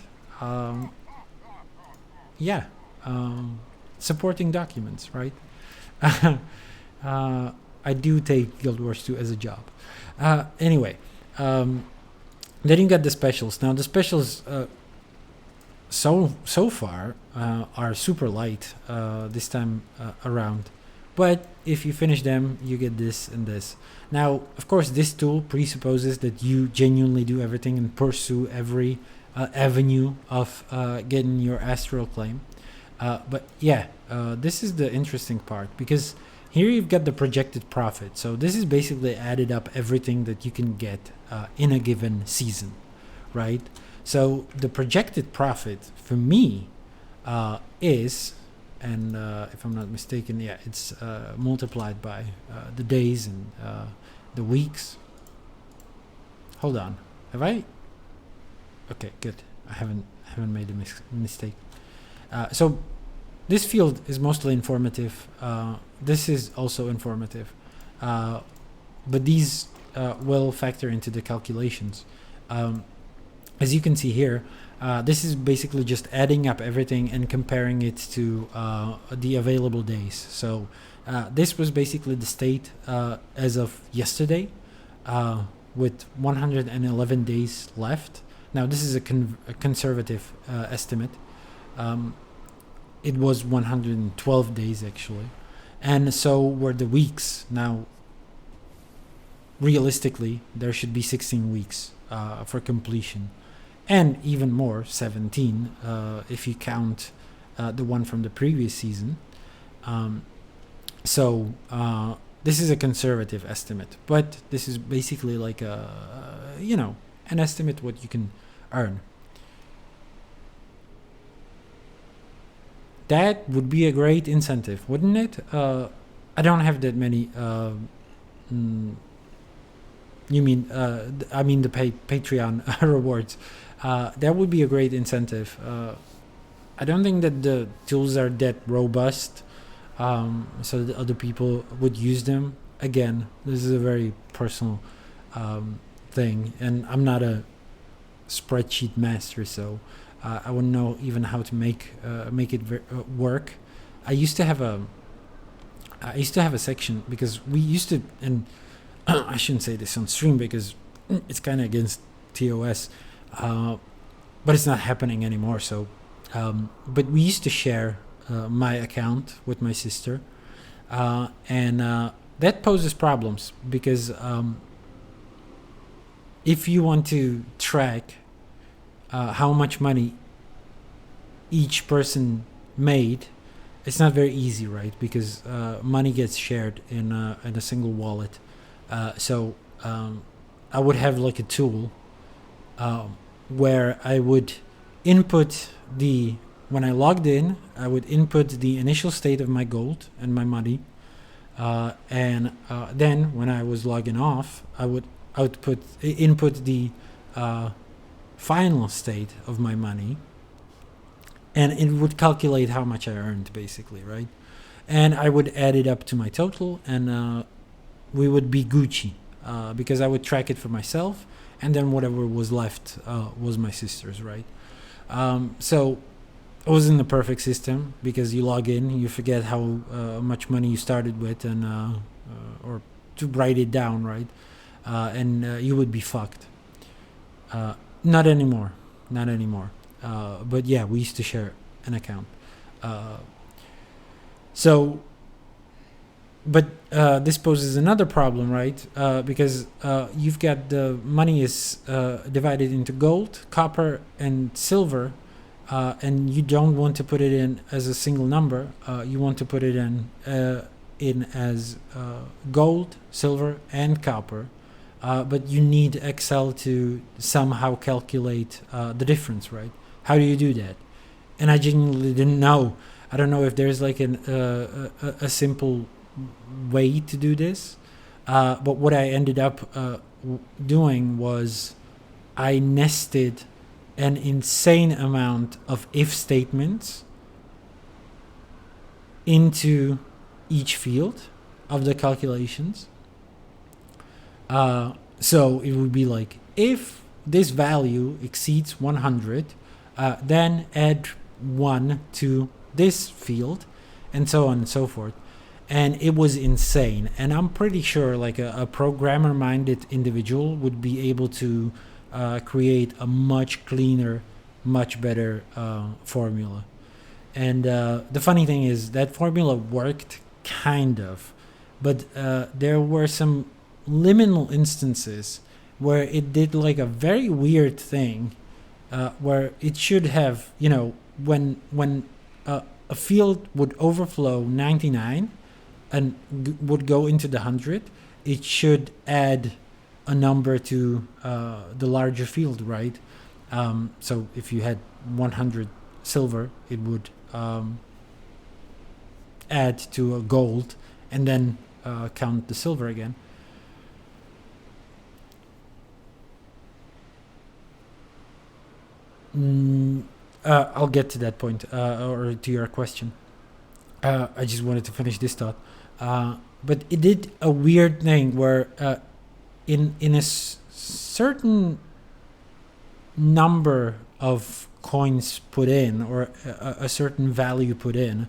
Yeah. Supporting documents, right? I do take Guild Wars 2 as a job. Anyway, then you got the specials. Now the specials so far are super light this time around, but if you finish them, you get this and this. Now, of course, this tool presupposes that you genuinely do everything and pursue every avenue of getting your Astral Acclaim. But yeah, this is the interesting part, because here you've got the projected profit. So this is basically added up everything that you can get in a given season, right? So the projected profit for me is, and if I'm not mistaken, yeah, it's multiplied by the days and the weeks. Hold on, have I? Okay, good. I haven't made a mistake. So this field is mostly informative. This is also informative, but these will factor into the calculations. As you can see here, this is basically just adding up everything and comparing it to the available days. So this was basically the state as of yesterday, with 111 days left. Now this is a conservative estimate. It was 112 days actually, and so were the weeks. Now realistically there should be 16 weeks for completion, and even more, 17 if you count the one from the previous season. So this is a conservative estimate, but this is basically like a, an estimate what you can earn. That would be a great incentive, wouldn't it? I don't have that many. You mean? I mean the Patreon rewards. That would be a great incentive. I don't think that the tools are that robust, so that other people would use them. Again, this is a very personal thing, and I'm not a spreadsheet master, so I wouldn't know even how to make it work. I used to have a section because we used to, and I shouldn't say this on stream because it's kind of against TOS, but it's not happening anymore. So, but we used to share my account with my sister, and that poses problems because if you want to track how much money each person made, it's not very easy, right? Because money gets shared in a single wallet. So I would have like a tool where I would input when I logged in, I would input the initial state of my gold and my money, and then when I was logging off, I would input the final state of my money, and it would calculate how much I earned, basically, right? And I would add it up to my total, and we would be Gucci, because I would track it for myself, and then whatever was left was my sister's, right? So it wasn't a perfect system because you log in, you forget how much money you started with, and or to write it down, right? And you would be fucked. Not anymore. But yeah, we used to share an account. But this poses another problem, right? Because you've got the money is divided into gold, copper, and silver, and you don't want to put it in as a single number. You want to put it in as gold, silver, and copper. But you need Excel to somehow calculate the difference, right? How do you do that? And I genuinely didn't know. I don't know if there's like a simple way to do this. But what I ended up doing was I nested an insane amount of if statements into each field of the calculations. So it would be like, if this value exceeds 100, then add 1 to this field, and so on and so forth. And it was insane. And I'm pretty sure like a programmer-minded individual would be able to create a much cleaner, much better formula. And the funny thing is that formula worked kind of, but there were some liminal instances where it did like a very weird thing, where it should have, when a field would overflow 99 and would go into the 100, it should add a number to the larger field, right? So if you had 100 silver, it would add to a gold and then count the silver again. I'll get to that point, or to your question. I just wanted to finish this thought. But it did a weird thing where in a certain number of coins put in, or a certain value put in,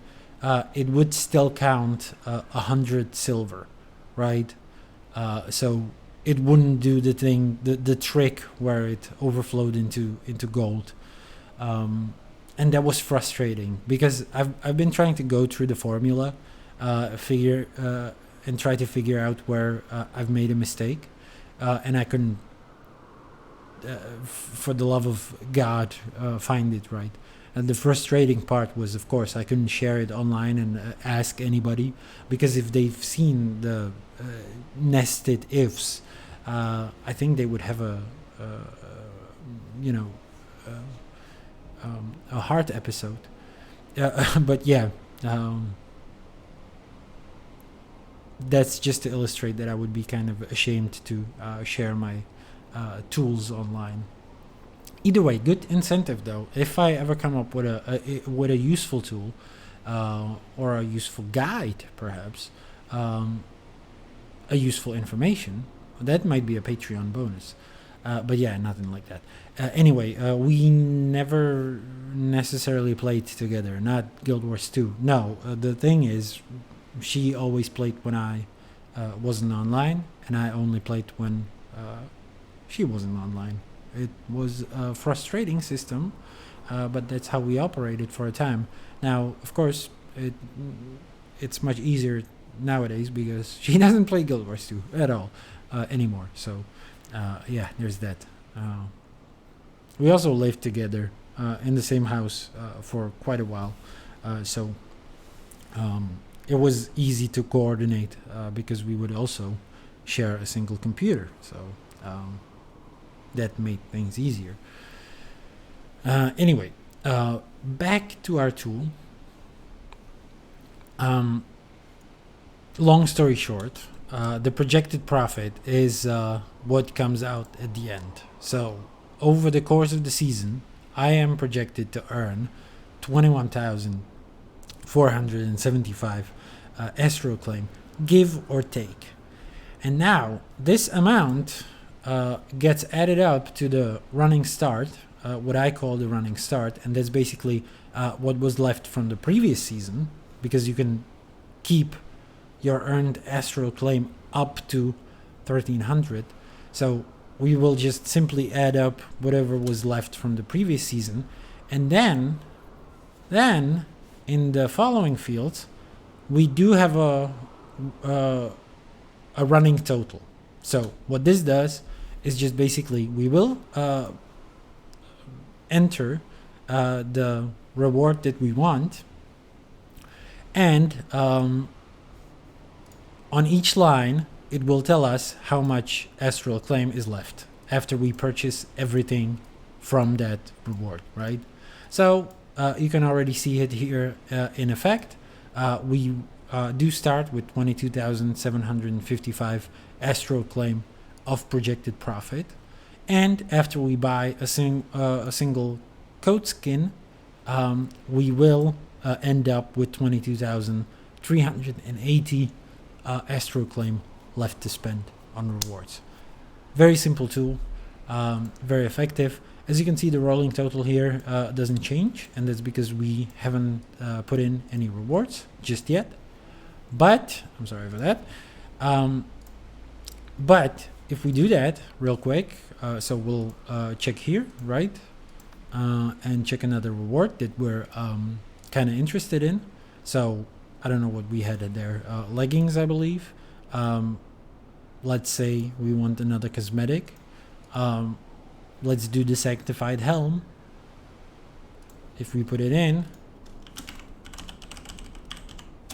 it would still count 100 silver, right? So it wouldn't do the trick where it overflowed into gold. And that was frustrating because I've been trying to go through the formula, and try to figure out where I've made a mistake, and I couldn't, for the love of God, find it, right. And the frustrating part was, of course, I couldn't share it online and ask anybody, because if they've seen the nested ifs, I think they would have you know, a heart episode. But yeah, that's just to illustrate that I would be kind of ashamed to share my tools online. Either way, good incentive though. If I ever come up with a useful tool or a useful guide, perhaps a useful information, that might be a Patreon bonus. But yeah, nothing like that. Anyway, we never necessarily played together. Not Guild Wars 2. No, the thing is, she always played when I wasn't online, and I only played when she wasn't online. It was a frustrating system, but that's how we operated for a time. Now, of course, it's much easier nowadays because she doesn't play Guild Wars 2 at all anymore. So, yeah, there's that. We also lived together in the same house for quite a while. So it was easy to coordinate because we would also share a single computer. So that made things easier. Anyway, back to our tool. Long story short, the projected profit is what comes out at the end. So over the course of the season, I am projected to earn 21,475 Astral Acclaim, give or take. And now this amount gets added up to the running start, what I call the running start, and that's basically what was left from the previous season, because you can keep your earned Astral Acclaim up to 1300. So we will just simply add up whatever was left from the previous season, and then in the following fields we do have a running total. So what this does is just basically we will enter the reward that we want, and on each line it will tell us how much Astral Acclaim is left after we purchase everything from that reward, right? So you can already see it here in effect. We do start with 22,755 Astral Acclaim of projected profit, and after we buy a single coat skin, we will end up with 22,380 Astral Acclaim left to spend on rewards. Very simple tool, very effective. As you can see, the rolling total here doesn't change, and that's because we haven't put in any rewards just yet. But I'm sorry for that. But if we do that real quick, so we'll check here, right? And check another reward that we're kind of interested in. So I don't know what we had there. Leggings, I believe. Let's say we want another cosmetic. Let's do the Sanctified Helm. If we put it in,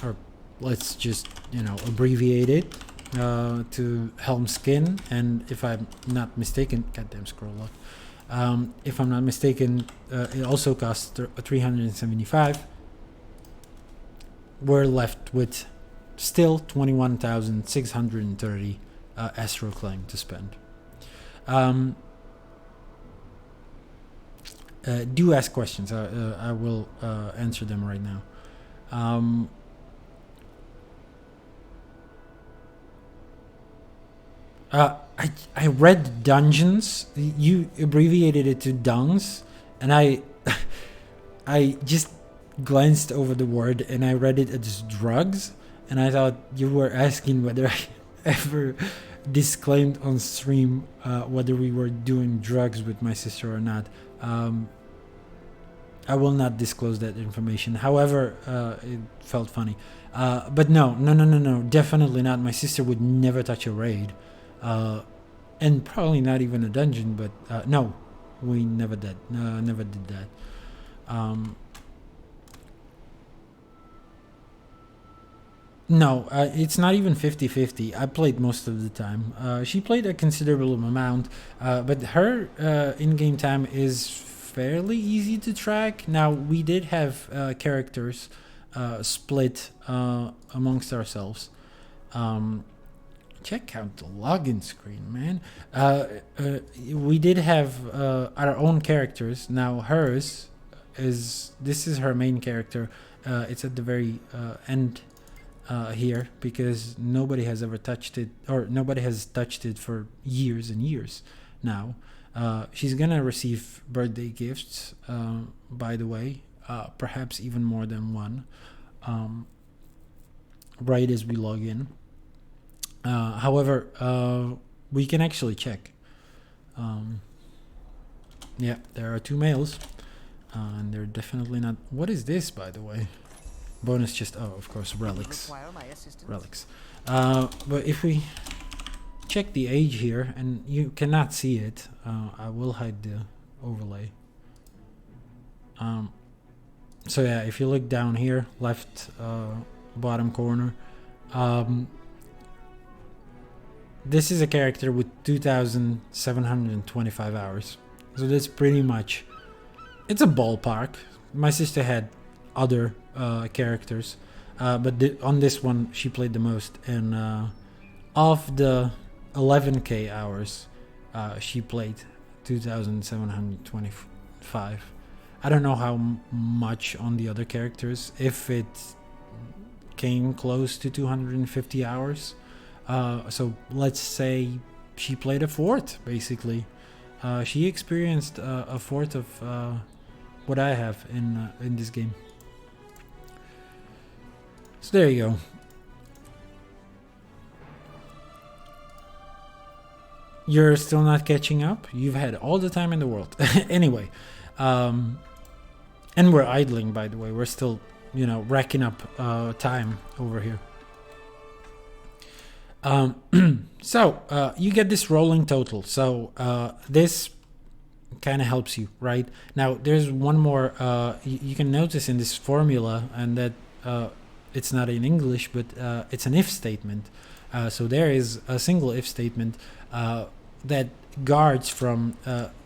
or let's just, abbreviate it to Helm Skin. And if I'm not mistaken, goddamn scroll up. If I'm not mistaken, it also costs 375. We're left with still 21,630 Astral Acclaim to spend. Do ask questions. I will answer them right now. I read dungeons. You abbreviated it to dungs, and I just glanced over the word and I read it as drugs, and I thought you were asking whether I ever disclaimed on stream whether we were doing drugs with my sister or not. I will not disclose that information. However, it felt funny. But no, definitely not. My sister would never touch a raid. And probably not even a dungeon, but no, we never did. Never did that. No, it's not even 50-50. I played most of the time. She played a considerable amount, but her in-game time is fairly easy to track. Now, we did have characters split amongst ourselves. Check out the login screen, man. We did have our own characters. Now, hers this is her main character. It's at the very end here, because nobody has ever touched it, or nobody has touched it for years and years now. She's gonna receive birthday gifts, by the way, perhaps even more than one, right as we log in. However, we can actually check. Yeah, there are 2 males, and they're definitely not. What is this, by the way? Bonus chest. Oh, of course, relics. Relics. But if we check the age here, and you cannot see it, I will hide the overlay. So yeah, if you look down here, left bottom corner, this is a character with 2,725 hours. So that's pretty much. It's a ballpark. My sister had other characters, but on this one she played the most, and of the 11k hours she played 2,725. I don't know how much on the other characters, if it came close to 250 hours, so let's say she played a fourth, basically. She experienced a fourth of what I have in this game. So there you go. You're still not catching up? You've had all the time in the world. Anyway, and we're idling, by the way. We're still, racking up time over here. So you get this rolling total. So this kind of helps you, right? Now, there's one more you can notice in this formula, and that it's not in English, but it's an if statement. So there is a single if statement that guards from.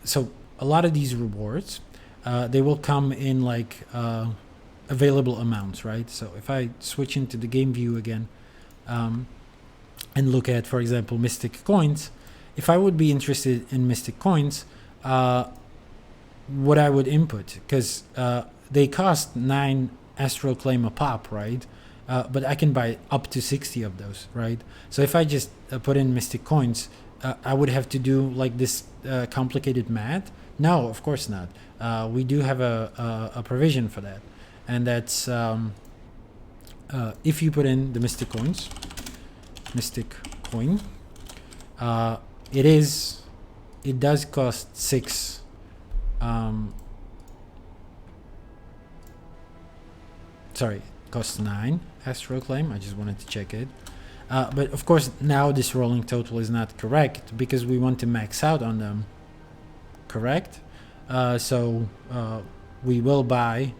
So a lot of these rewards, they will come in like available amounts, right? So if I switch into the game view again, and look at, for example, Mystic Coins, if I would be interested in Mystic Coins, what I would input, because they cost 9 Astral Acclaim a pop, right? But I can buy up to 60 of those, right? So if I just put in Mystic Coins, I would have to do like this complicated math. No, of course not. We do have a provision for that, and that's if you put in the Mystic Coins, Mystic Coin, it does cost 6 sorry, it costs 9 Astral Acclaim. I just wanted to check it, but of course now this rolling total is not correct because we want to max out on them, correct? So we will buy,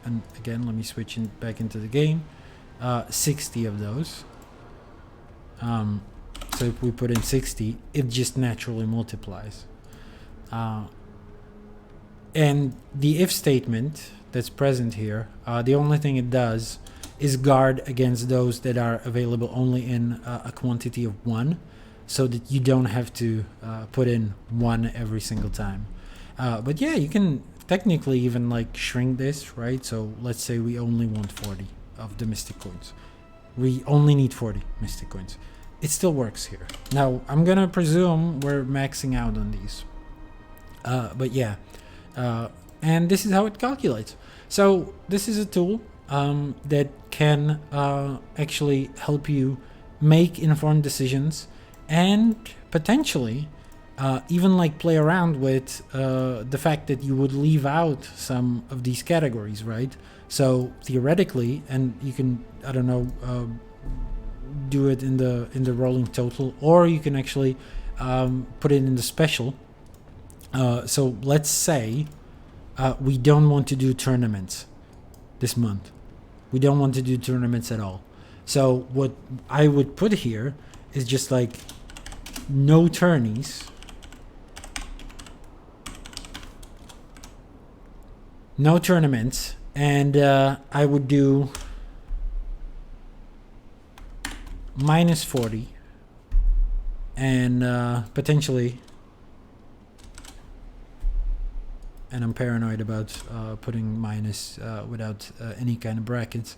and again let me switch back into the game, 60 of those. So if we put in 60, it just naturally multiplies. And the if statement that's present here, the only thing it does is guard against those that are available only in a quantity of 1, so that you don't have to put in 1 every single time. But yeah, you can technically even like shrink this, right? So let's say we only want 40 of the Mystic Coins. We only need 40 Mystic Coins. It still works here. Now, I'm gonna presume we're maxing out on these. But yeah, and this is how it calculates. So this is a tool that can actually help you make informed decisions, and potentially even like play around with the fact that you would leave out some of these categories, right? So theoretically, and you can, I don't know, do it in the rolling total, or you can actually put it in the special. So let's say we don't want to do tournaments this month. We don't want to do tournaments at all. So what I would put here is just like no tourneys, no tournaments, and I would do minus 40 and potentially, and I'm paranoid about putting minus without any kind of brackets,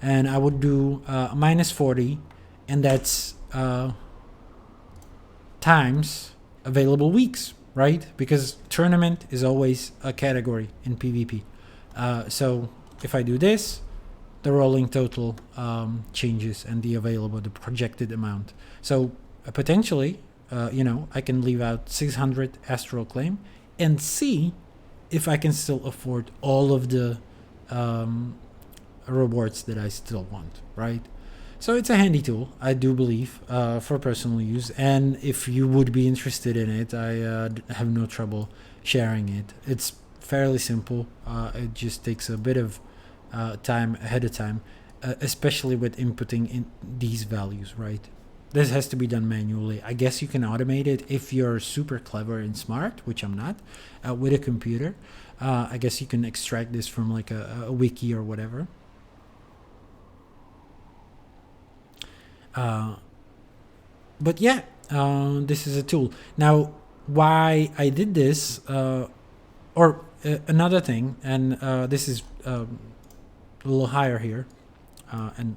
and I would do minus 40, and that's times available weeks, right? Because tournament is always a category in PvP. So if I do this, the rolling total changes and the projected amount. So potentially, I can leave out 600 Astral Acclaim and see if I can still afford all of the rewards that I still want, right? So it's a handy tool, I do believe, for personal use. And if you would be interested in it, I have no trouble sharing it. It's fairly simple. It just takes a bit of time ahead of time, especially with inputting in these values, right? This has to be done manually. I guess you can automate it if you're super clever and smart, which I'm not, with a computer. I guess you can extract this from like a wiki or whatever. But yeah, this is a tool. Now, why I did this, another thing, and this is a little higher here, and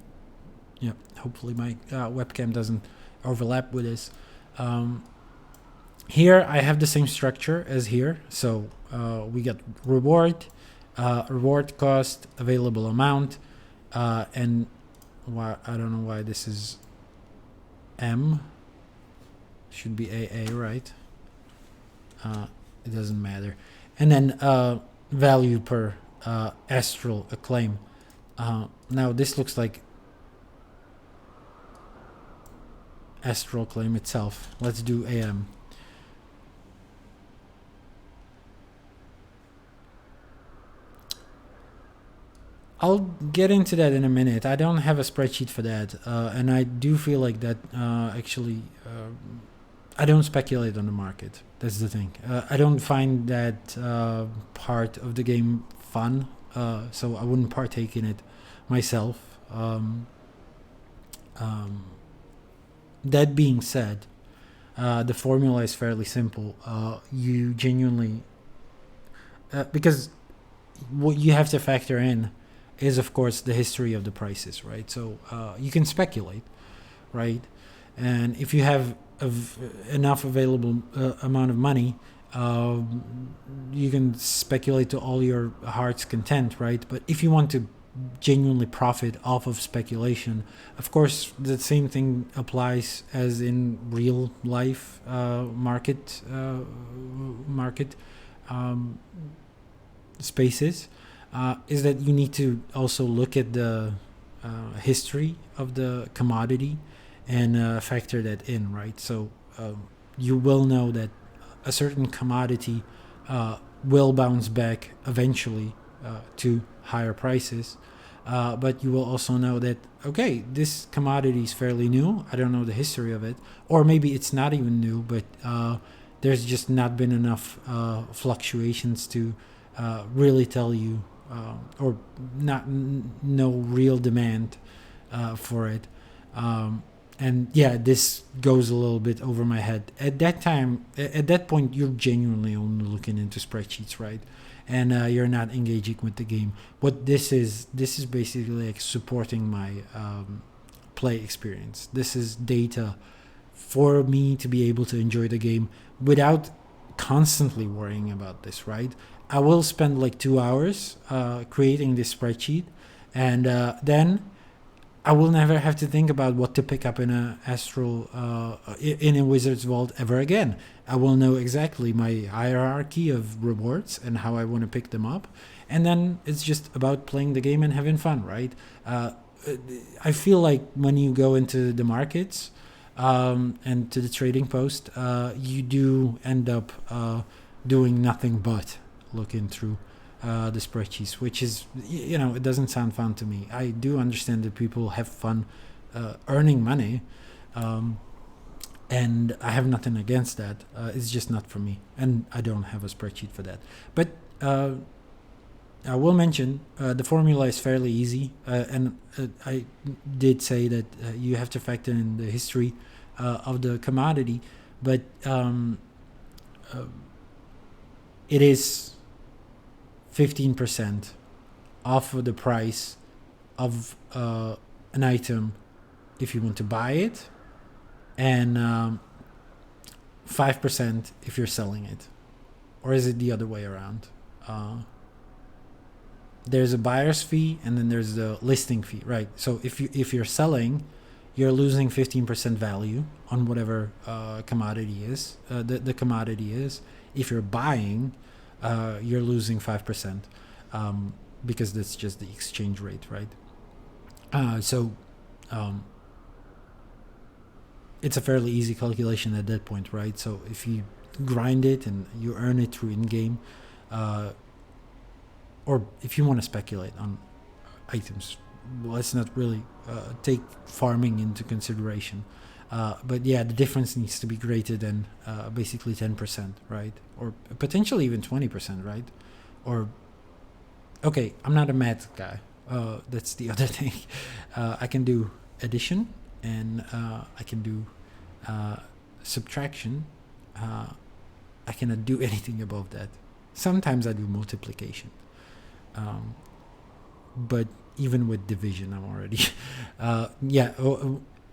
yeah, hopefully my webcam doesn't overlap with this. Here I have the same structure as here, so we got reward cost, available amount, and why I don't know why this is M. Should be AA, right? It doesn't matter. And then value per Astral Acclaim. Now this looks like Astral Acclaim itself. Let's do AM. I'll get into that in a minute. I don't have a spreadsheet for that, and I do feel like that actually I don't speculate on the market. That's the thing. I don't find that part of the game fun, so I wouldn't partake in it myself. That being said, the formula is fairly simple. You genuinely, because what you have to factor in is, of course, the history of the prices, right? So you can speculate, right? And if you have enough available amount of money, you can speculate to all your heart's content, right? But if you want to genuinely profit off of speculation, of course, the same thing applies as in real life market spaces. Is that you need to also look at the history of the commodity and factor that in, right? So you will know that a certain commodity will bounce back eventually to higher prices, but you will also know that, okay, this commodity is fairly new. I don't know the history of it, or maybe it's not even new, but there's just not been enough fluctuations to really tell you, or no real demand for it. And yeah, this goes a little bit over my head. At that point, you're genuinely only looking into spreadsheets, right? And you're not engaging with the game. What this is basically like supporting my play experience. This is data for me to be able to enjoy the game without constantly worrying about this, right? I will spend like 2 hours creating this spreadsheet, and then I will never have to think about what to pick up in a in a Wizard's Vault ever again. I will know exactly my hierarchy of rewards and how I want to pick them up, and then it's just about playing the game and having fun, right? I feel like when you go into the markets and to the trading post, you do end up doing nothing but looking through the spreadsheets, which is, it doesn't sound fun to me. I do understand that people have fun earning money, and I have nothing against that. It's just not for me, and I don't have a spreadsheet for that. But I will mention the formula is fairly easy, and I did say that you have to factor in the history of the commodity, but it is 15% off of the price of an item if you want to buy it, and 5% if you're selling it. Or is it the other way around? There's a buyer's fee and then there's the listing fee, right? So if you're selling, you're losing 15% value on whatever commodity is the commodity is. If you're buying, you're losing 5%, because that's just the exchange rate, right? It's a fairly easy calculation at that point, right? So if you grind it and you earn it through in-game, or if you want to speculate on items, let's not really take farming into consideration. But yeah, the difference needs to be greater than basically 10%, right? Or potentially even 20%, right? Or, okay, I'm not a math guy. That's the other thing. I can do addition, and I can do subtraction. I cannot do anything above that. Sometimes I do multiplication. But even with division, I'm already...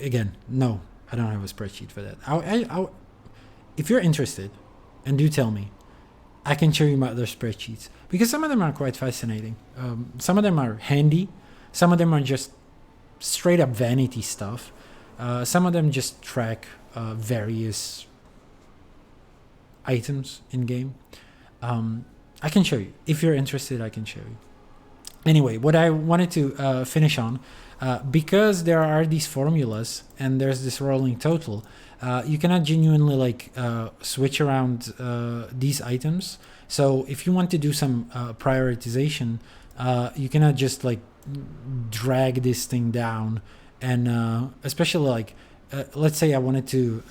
again, no, I don't have a spreadsheet for that. If you're interested, and do tell me, I can show you my other spreadsheets, because some of them are quite fascinating. Some of them are handy. Some of them are just straight up vanity stuff. Some of them just track various items in game. I can show you. If you're interested, I can show you. Anyway, what I wanted to finish on, because there are these formulas and there's this rolling total, you cannot genuinely switch around these items. So if you want to do some prioritization, you cannot just drag this thing down, and especially let's say I wanted to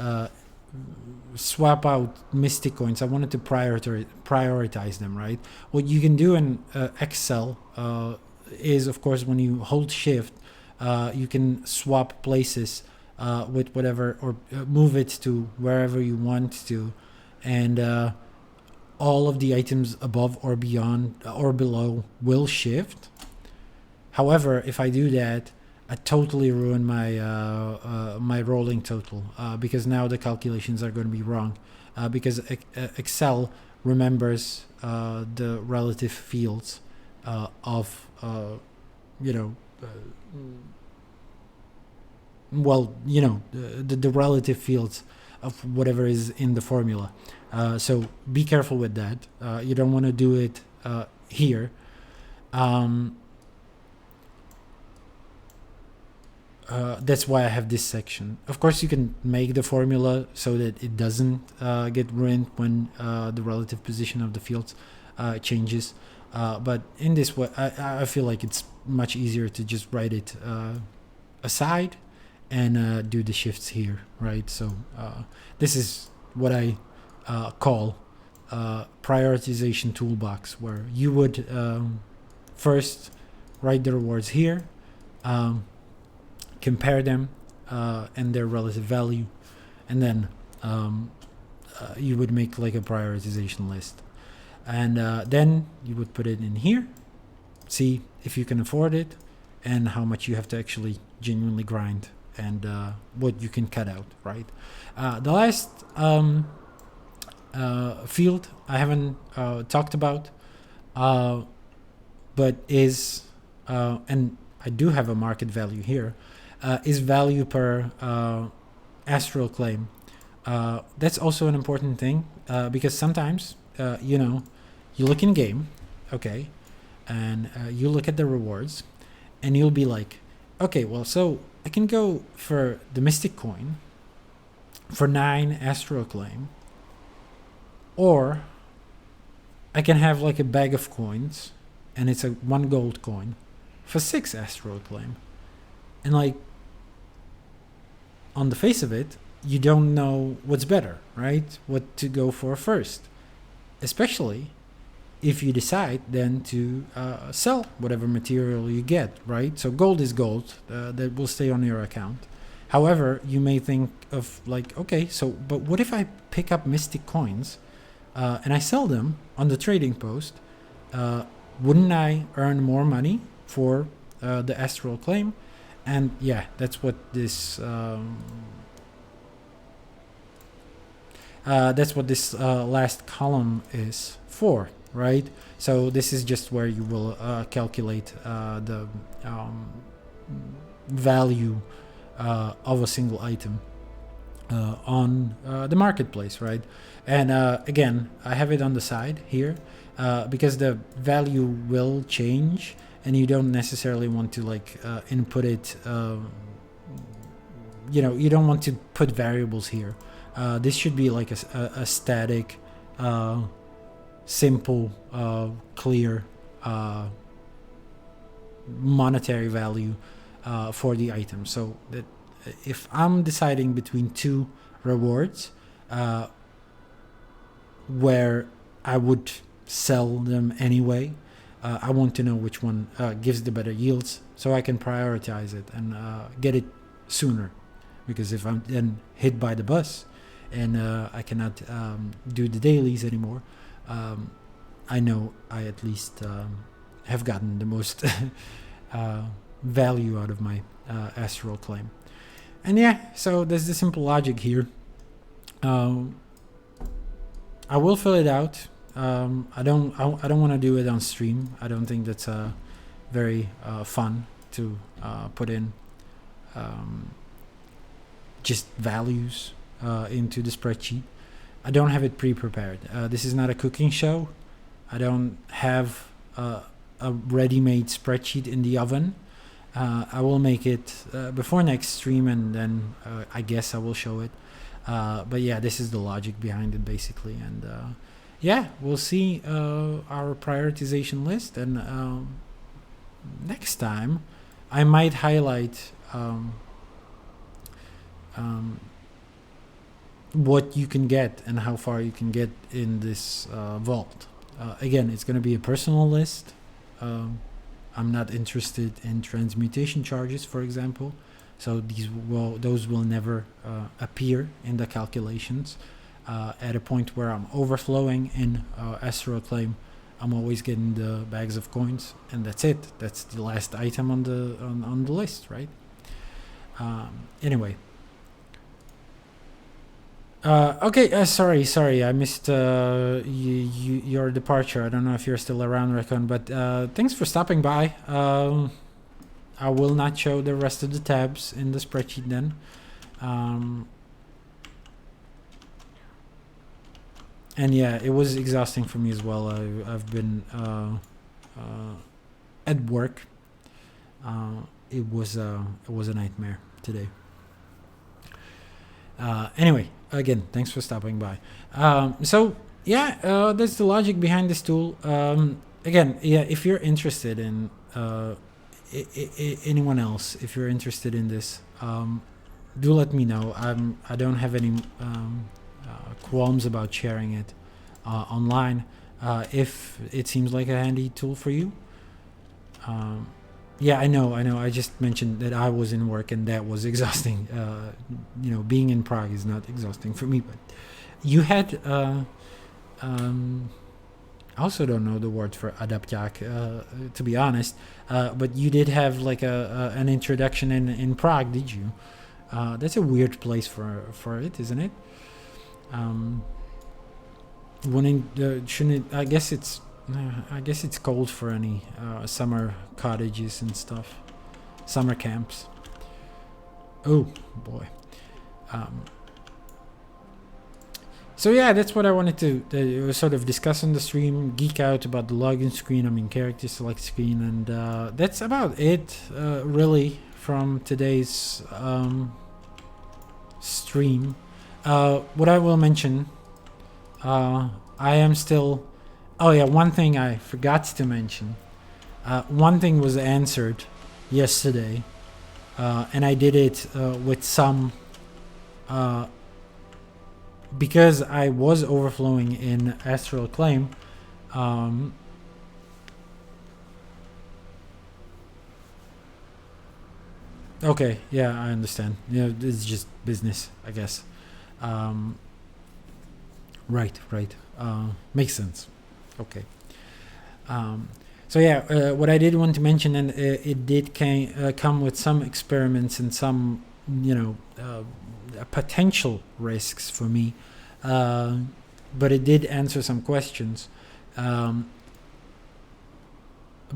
swap out mystic coins. I wanted to prioritize them, right? What you can do in Excel is, of course, when you hold shift, you can swap places with whatever, or move it to wherever you want to, and all of the items above or beyond or below will shift. However, if I do that, I totally ruin my my rolling total, because now the calculations are going to be wrong, because Excel remembers the relative fields of the relative fields of whatever is in the formula. So be careful with that. You don't want to do it here. That's why I have this section. Of course, you can make the formula so that it doesn't get ruined when the relative position of the fields changes. But in this way, I feel like it's much easier to just write it aside and do the shifts here, right? So this is what I call prioritization toolbox, where you would first write the rewards here, compare them and their relative value, and then you would make a prioritization list, and then you would put it in here, see if you can afford it and how much you have to actually genuinely grind, and what you can cut out, right? The last field I haven't talked about, but is and I do have a market value here, is value per Astral Acclaim. That's also an important thing, because sometimes you look in game, okay, and you look at the rewards, and you'll be like, okay, well, so I can go for the Mystic Coin for 9 Astral Acclaim, or I can have like a bag of coins, and it's a 1 gold coin for 6 Astral Acclaim. And like, on the face of it, you don't know what's better, right? What to go for first. Especially if you decide then to sell whatever material you get, right? So gold is gold, that will stay on your account. However, you may think of like, okay, so but what if I pick up mystic coins and I sell them on the trading post? Wouldn't I earn more money for the Astral Acclaim? And yeah, that's what this last column is for, right? So this is just where you will calculate the value of a single item on the marketplace, right? And again, I have it on the side here because the value will change, and you don't necessarily want to like input it. You don't want to put variables here. This should be like a static, simple, clear monetary value for the item. So that if I'm deciding between 2 rewards where I would sell them anyway, I want to know which one gives the better yields, so I can prioritize it and get it sooner. Because if I'm then hit by the bus and I cannot do the dailies anymore, I know I at least have gotten the most value out of my Astral Acclaim. And yeah, so there's the simple logic here. I will fill it out. I don't want to do it on stream. I don't think that's very fun to put in just values into the spreadsheet. I don't have it pre-prepared. This is not a cooking show. I don't have a ready-made spreadsheet in the oven. I will make it before next stream, and then I guess I will show it. But yeah, this is the logic behind it basically. And yeah, we'll see our prioritization list. And next time I might highlight what you can get and how far you can get in this vault. Again, it's going to be a personal list. I'm not interested in transmutation charges, for example, so those will never appear in the calculations. At a point where I'm overflowing in Astral Acclaim, I'm always getting the bags of coins, and that's it. That's the last item on the list, right? Anyway. Okay, sorry, I missed your departure. I don't know if you're still around, Recon, but thanks for stopping by. I will not show the rest of the tabs in the spreadsheet then. And yeah, it was exhausting for me as well. I've been at work. It was a nightmare today. Anyway, again, thanks for stopping by. So yeah, that's the logic behind this tool. Again, yeah, if you're interested in anyone else, if you're interested in this, do let me know. I don't have any qualms about sharing it online if it seems like a handy tool for you. Yeah, I know. I just mentioned that I was in work and that was exhausting. Being in Prague is not exhausting for me, but you had. I also don't know the word for adapťák, to be honest. But you did have like an introduction in Prague, did you? That's a weird place for it, isn't it? Shouldn't it? I guess it's cold for any summer cottages and stuff, summer camps. Oh boy. So yeah, that's what I wanted to sort of discuss on the stream, geek out about the login screen, character select screen, and that's about it really from today's stream. What I will mention, I am still Oh yeah, one thing I forgot to mention. One thing was answered yesterday, and I did it with some because I was overflowing in Astral Acclaim. Okay, yeah, I understand. It's just business, I guess. Right, right. Makes sense. Okay. So yeah, what I did want to mention, and it did come with some experiments and some, potential risks for me, but it did answer some questions.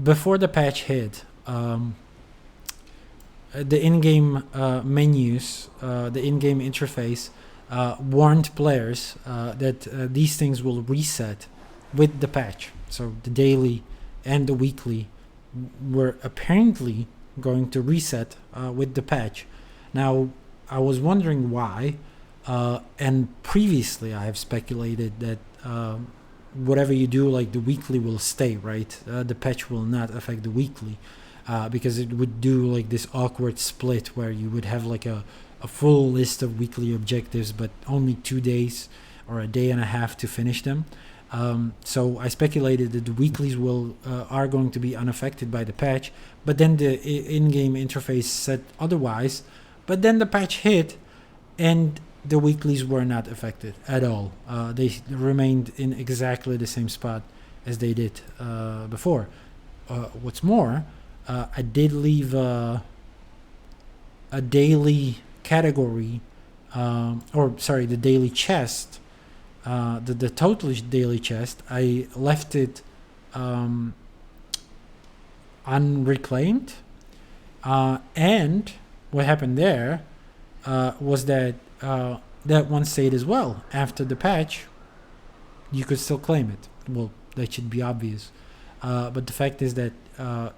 Before the patch hit, the in-game menus, the in-game interface, warned players that these things will reset with the patch. So the daily and the weekly were apparently going to reset with the patch. Now, I was wondering why, and previously I have speculated that whatever you do, like the weekly will stay, right? The patch will not affect the weekly, because it would do like this awkward split where you would have like a full list of weekly objectives, but only 2 days or a day and a half to finish them. So I speculated that the weeklies are going to be unaffected by the patch, but then the in-game interface said otherwise. But then the patch hit, and the weeklies were not affected at all. They remained in exactly the same spot as they did before. What's more, I did leave a daily category, the daily chest. The total daily chest, I left it unreclaimed, and what happened there was that that one stayed as well. After the patch, you could still claim it. Well, that should be obvious, but the fact is that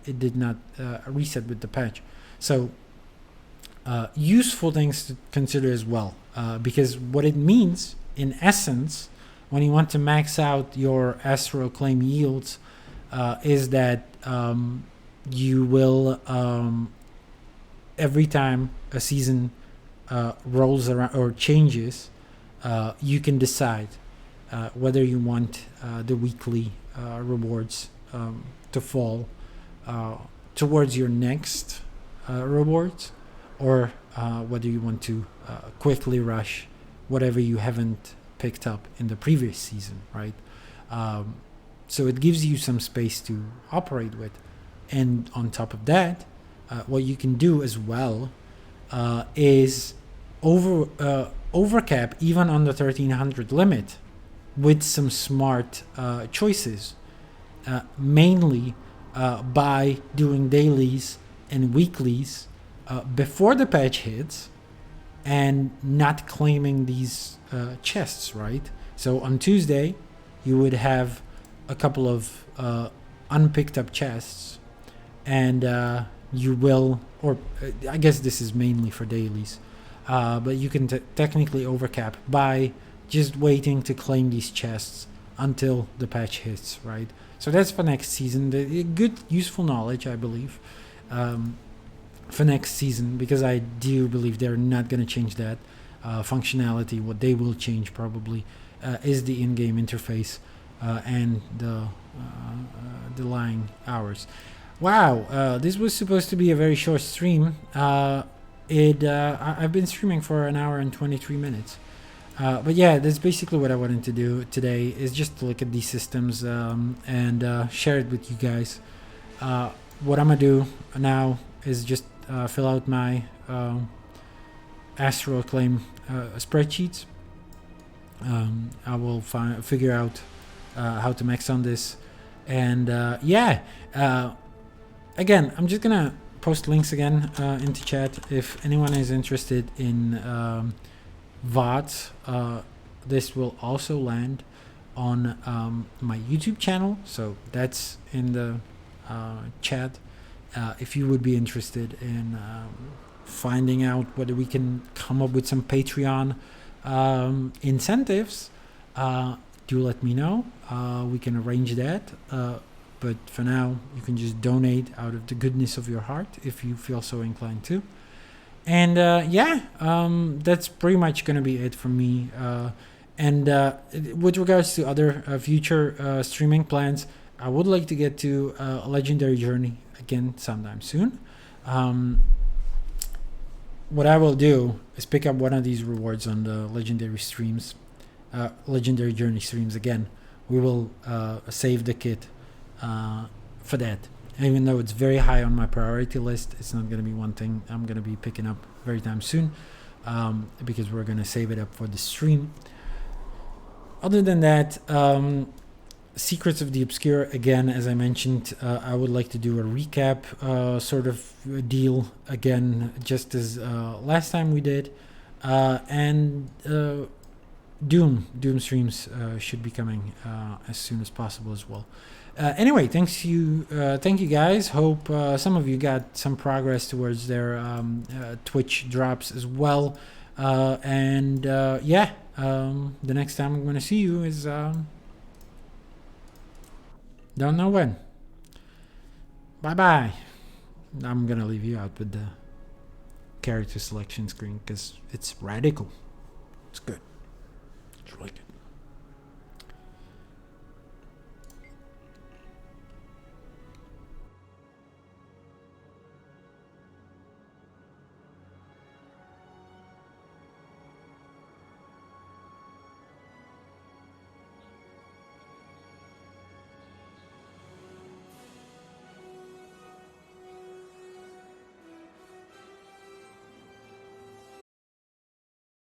it did not reset with the patch. So useful things to consider as well, because what it means in essence, when you want to max out your Astral Acclaim yields, is that you will, every time a season rolls around or changes, you can decide whether you want the weekly rewards to fall towards your next rewards, or whether you want to quickly rush whatever you haven't picked up in the previous season, right? So it gives you some space to operate with. And on top of that, what you can do as well is overcap even on the 1300 limit with some smart choices, mainly by doing dailies and weeklies before the patch hits, and not claiming these chests, right? So on Tuesday, you would have a couple of unpicked up chests, and you will, or I guess this is mainly for dailies, but you can technically overcap by just waiting to claim these chests until the patch hits, right? So that's for next season. The good, useful knowledge, I believe. For next season, because I do believe they're not going to change that functionality. What they will change probably is the in-game interface and the lying hours. Wow, this was supposed to be a very short stream. I've been streaming for an hour and 23 minutes. But yeah, that's basically what I wanted to do today, is just to look at these systems and share it with you guys. What I'm going to do now is just fill out my Astral Acclaim spreadsheets. I will figure out how to max on this, and again, I'm just gonna post links again into chat if anyone is interested in VODs. This will also land on my YouTube channel, so that's in the chat. If you would be interested in finding out whether we can come up with some Patreon incentives do let me know. We can arrange that. But for now, you can just donate out of the goodness of your heart if you feel so inclined to. And that's pretty much going to be it from me. And with regards to other future streaming plans, I would like to get to a Legendary Journey again sometime soon. What I will do is pick up one of these rewards on the Legendary streams, Legendary Journey streams again. We will save the kit for that. Even though it's very high on my priority list, it's not going to be one thing I'm going to be picking up very time soon, because we're going to save it up for the stream. Other than that, Secrets of the Obscure, again, as I mentioned, I would like to do a recap sort of deal again, just as last time we did. And Doom streams should be coming as soon as possible as well. Anyway, thank you guys. Hope some of you got some progress towards their Twitch drops as well. The next time I'm going to see you is don't know when. Bye. I'm going to leave you out with the character selection screen because it's radical. It's good. It's really good.